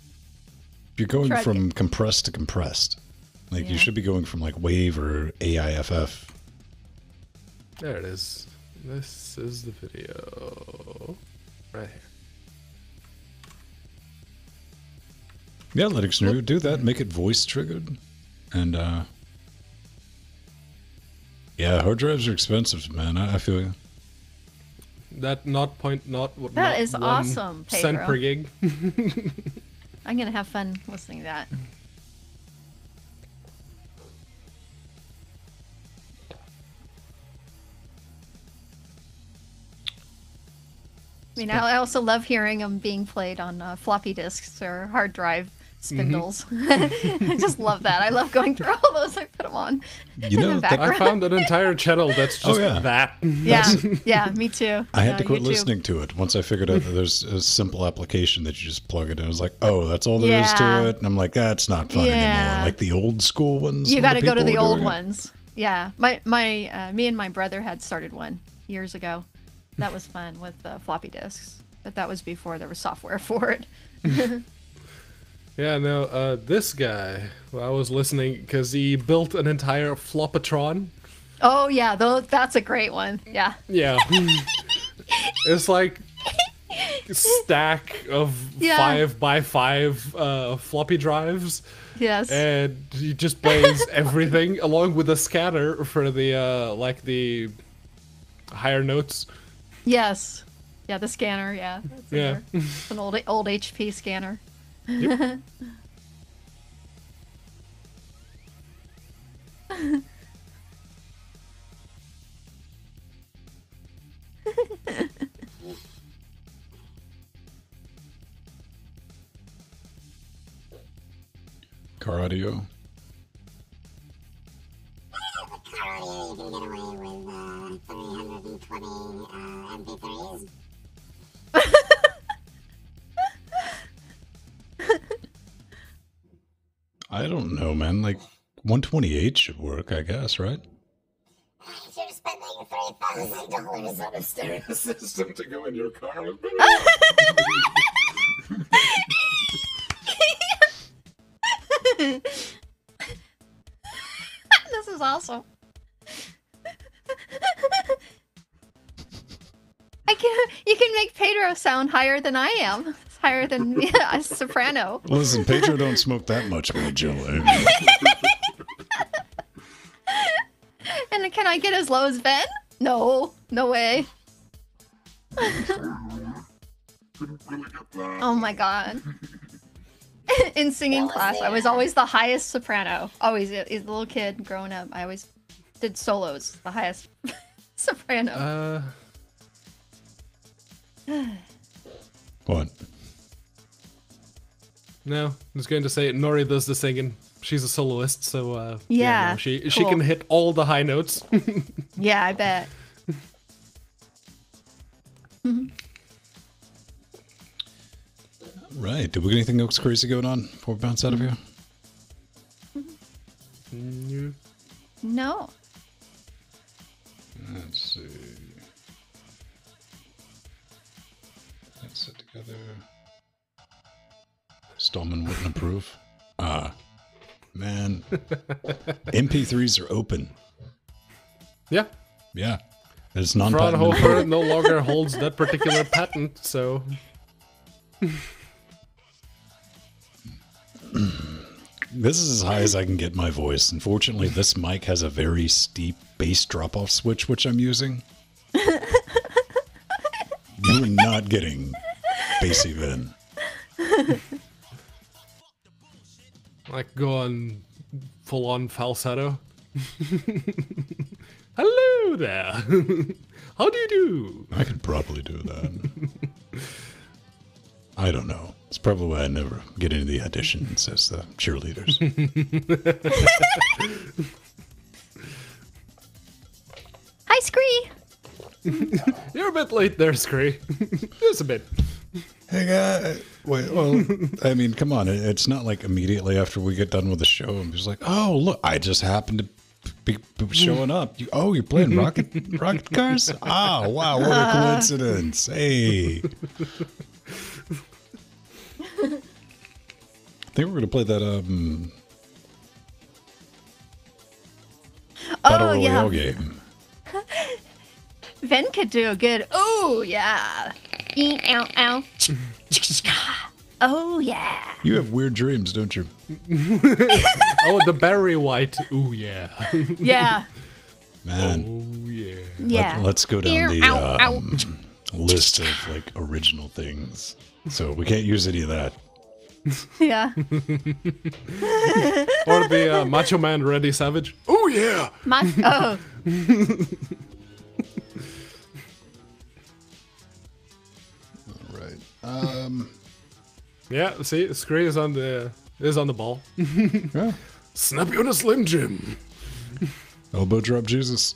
you're going from compressed to compressed, like you should be going from like wave or AIFF. There it is. This is the video right here. Yeah, Linux Nerd, do that. Make it voice triggered, and yeah, hard drives are expensive, man. I feel you. That That is awesome, Pedro. Cent per gig. I'm gonna have fun listening to that. I mean, I also love hearing them being played on floppy disks or hard drive spindles. I just love that. I love going through all those. I put them on. You know, I found an entire channel that's just that. Yeah, yeah, me too. I had to quit listening to it once I figured out that there's a simple application that you just plug it in. I was like, oh, that's all there is to it. And I'm like, that's not fun anymore. Like the old school ones. You got to go to the old ones. Yeah, me and my brother had started one years ago. That was fun with floppy disks, but that was before there was software for it. Yeah, no, this guy, I was listening because he built an entire Flopatron. Oh, yeah, that's a great one. Yeah. Yeah. It's like a stack of 5x5 floppy drives. Yes. And he just plays everything along with a scanner for the, like the higher notes. Yes. Yeah, the scanner, yeah. It's an old HP scanner. Yep. Car audio. Car audio, you can get away with 320 MP3s. I don't know, man. Like 128 should work, I guess, right? If you're spending $3,000 on a stereo system to go in your car, This is awesome. You can make Pedro sound higher than I am. It's higher than a soprano. Listen, Pedro don't smoke that much weed, Jill. And can I get as low as Ben? No, no way. Oh my god. In singing class, I was always the highest soprano. Always, as a little kid growing up, I always did solos, the highest soprano. What? No, I was going to say Nori does the singing. She's a soloist, so yeah, no, she cool. can hit all the high notes. Yeah, I bet. Right. Do we get anything else crazy going on before we bounce out of here? No. Let's see. Let's sit together. Stallman wouldn't approve. Man. MP3s are open. Yeah. Yeah. It's non-patent. Fraunhofer no longer holds that particular patent, so... This is as high as I can get my voice. Unfortunately, this mic has a very steep bass drop-off switch, which I'm using. You're not getting bassy Ben. Like go on full-on falsetto. Hello there. How do you do? I could probably do that. I don't know. It's probably why I never get into the auditions as the cheerleaders. Hi, Scree. You're a bit late there, Scree. Just a bit. Hey, guy. Wait, well, I mean, come on. It's not like immediately after we get done with the show, I'm just like, oh, look, I just happened to people showing up. You're playing rocket cars? Oh, wow, what a coincidence. Hey. I think we're going to play that Battle Royale game. Ven could do a good, oh, yeah. Ow, ow. Oh, yeah. You have weird dreams, don't you? Oh, the Barry White. Ooh, yeah. Yeah. Man. Oh, yeah. Yeah. Let's go down the Ow, ow. list of like original things. So we can't use any of that. Yeah. Or the Macho Man Randy Savage. Oh, yeah. Oh. All right. Yeah, see, the screen is on the ball. Yeah. Snap you on a Slim Jim. Elbow drop Jesus.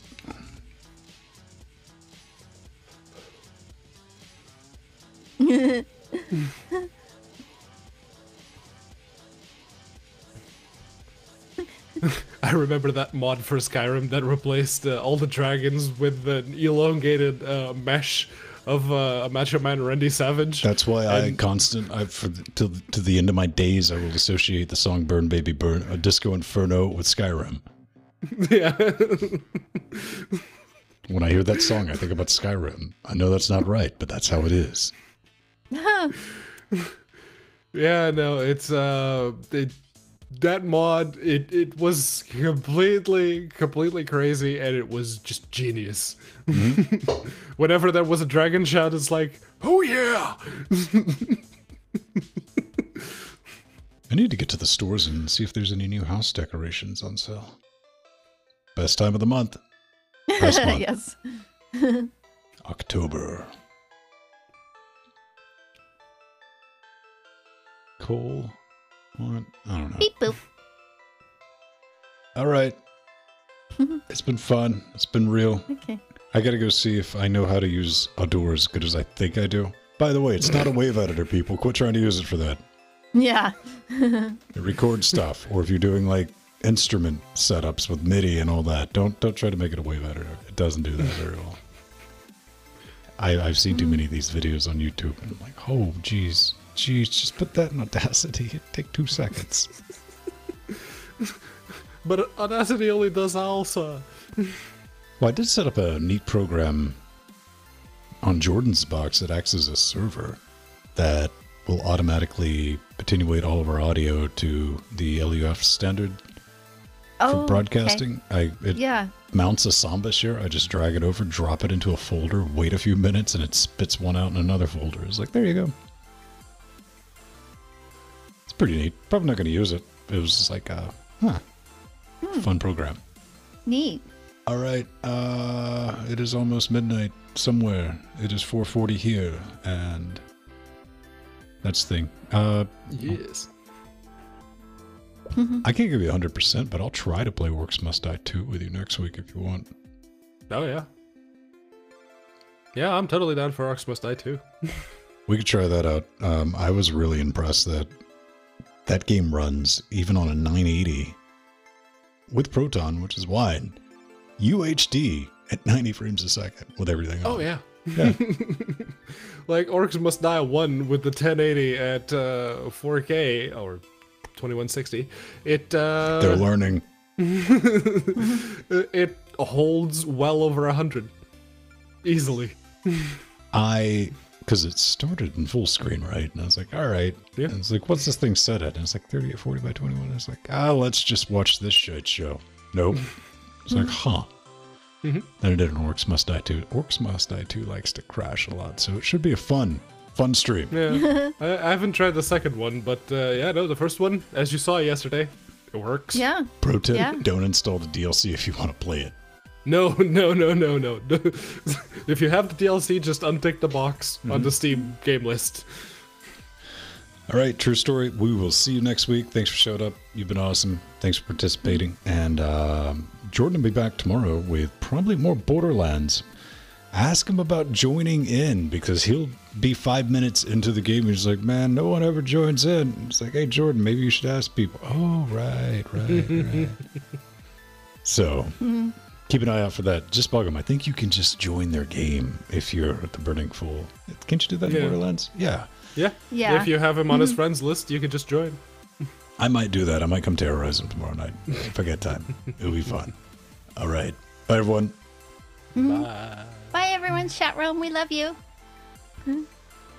I remember that mod for Skyrim that replaced all the dragons with an elongated mesh of Macho Man Randy Savage. That's why to the end of my days, I will associate the song "Burn Baby Burn," a Disco Inferno, with Skyrim. Yeah. When I hear that song, I think about Skyrim. I know that's not right, but that's how it is. Yeah, no, it's that mod. It was completely crazy, and it was just genius. Mm-hmm. Whenever there was a dragon shout, it's like, oh yeah. I need to get to the stores and see if there's any new house decorations on sale. Best time of the month. Best month. Yes. October. Coal. What? I don't know. Beep boop. All right. It's been fun. It's been real. Okay. I gotta go see if I know how to use Adore as good as I think I do. By the way, it's not a wave editor, people. Quit trying to use it for that. Yeah. It records stuff, or if you're doing like instrument setups with MIDI and all that, don't try to make it a wave editor. It doesn't do that very well. I've seen too many of these videos on YouTube, and I'm like, oh, geez, just put that in Audacity. It'd take 2 seconds. But Audacity only does salsa. Well, I did set up a neat program on Jordan's box that acts as a server that will automatically attenuate all of our audio to the LUF standard for broadcasting. Okay. It mounts a Samba share. I just drag it over, drop it into a folder, wait a few minutes, and it spits one out in another folder. It's like, there you go. It's pretty neat. Probably not going to use it. It was just like, fun program. Neat. All right. It is almost midnight somewhere. It is 4:40 here, and that's the thing. Yes. I can't give you 100%, but I'll try to play Orcs Must Die 2 with you next week if you want. Oh, yeah. Yeah, I'm totally down for Orcs Must Die too. We could try that out. I was really impressed that that game runs even on a 980 with Proton, which is wide, UHD at 90 frames a second with everything on. Oh, yeah. Yeah. Like Orcs Must Die 1 with the 1080 at 4K or 2160. They're learning. It holds well over 100 easily. Because it started in full screen, right? And I was like, all right. Yeah. And it's like, what's this thing set at? And it's like 3840 by 21. And it's like, let's just watch this shit show. Nope. It's like, huh. Mm-hmm. Then it did an Orcs Must Die 2. Orcs Must Die 2 likes to crash a lot, so it should be a fun stream. Yeah. I haven't tried the second one, but yeah, no, the first one, as you saw yesterday, it works. Yeah. Pro tip, Yeah. don't install the DLC if you want to play it. No. If you have the DLC, just untick the box on the Steam game list. All right, true story. We will see you next week. Thanks for showing up. You've been awesome. Thanks for participating. And Jordan will be back tomorrow with probably more Borderlands. Ask him about joining in, because he'll be 5 minutes into the game. He's like, man, no one ever joins in. It's like, hey, Jordan, maybe you should ask people. Oh, right. So keep an eye out for that. Just bug them. I think you can just join their game if you're at the Burning Fool. Can't you do that in Borderlands? Yeah. Yeah. Yeah. If you have him on his friends list, you can just join. I might do that. I might come terrorize them tomorrow night if I get time. It'll be fun. All right. Bye, everyone. Bye. Bye, everyone. Chat room. We love you.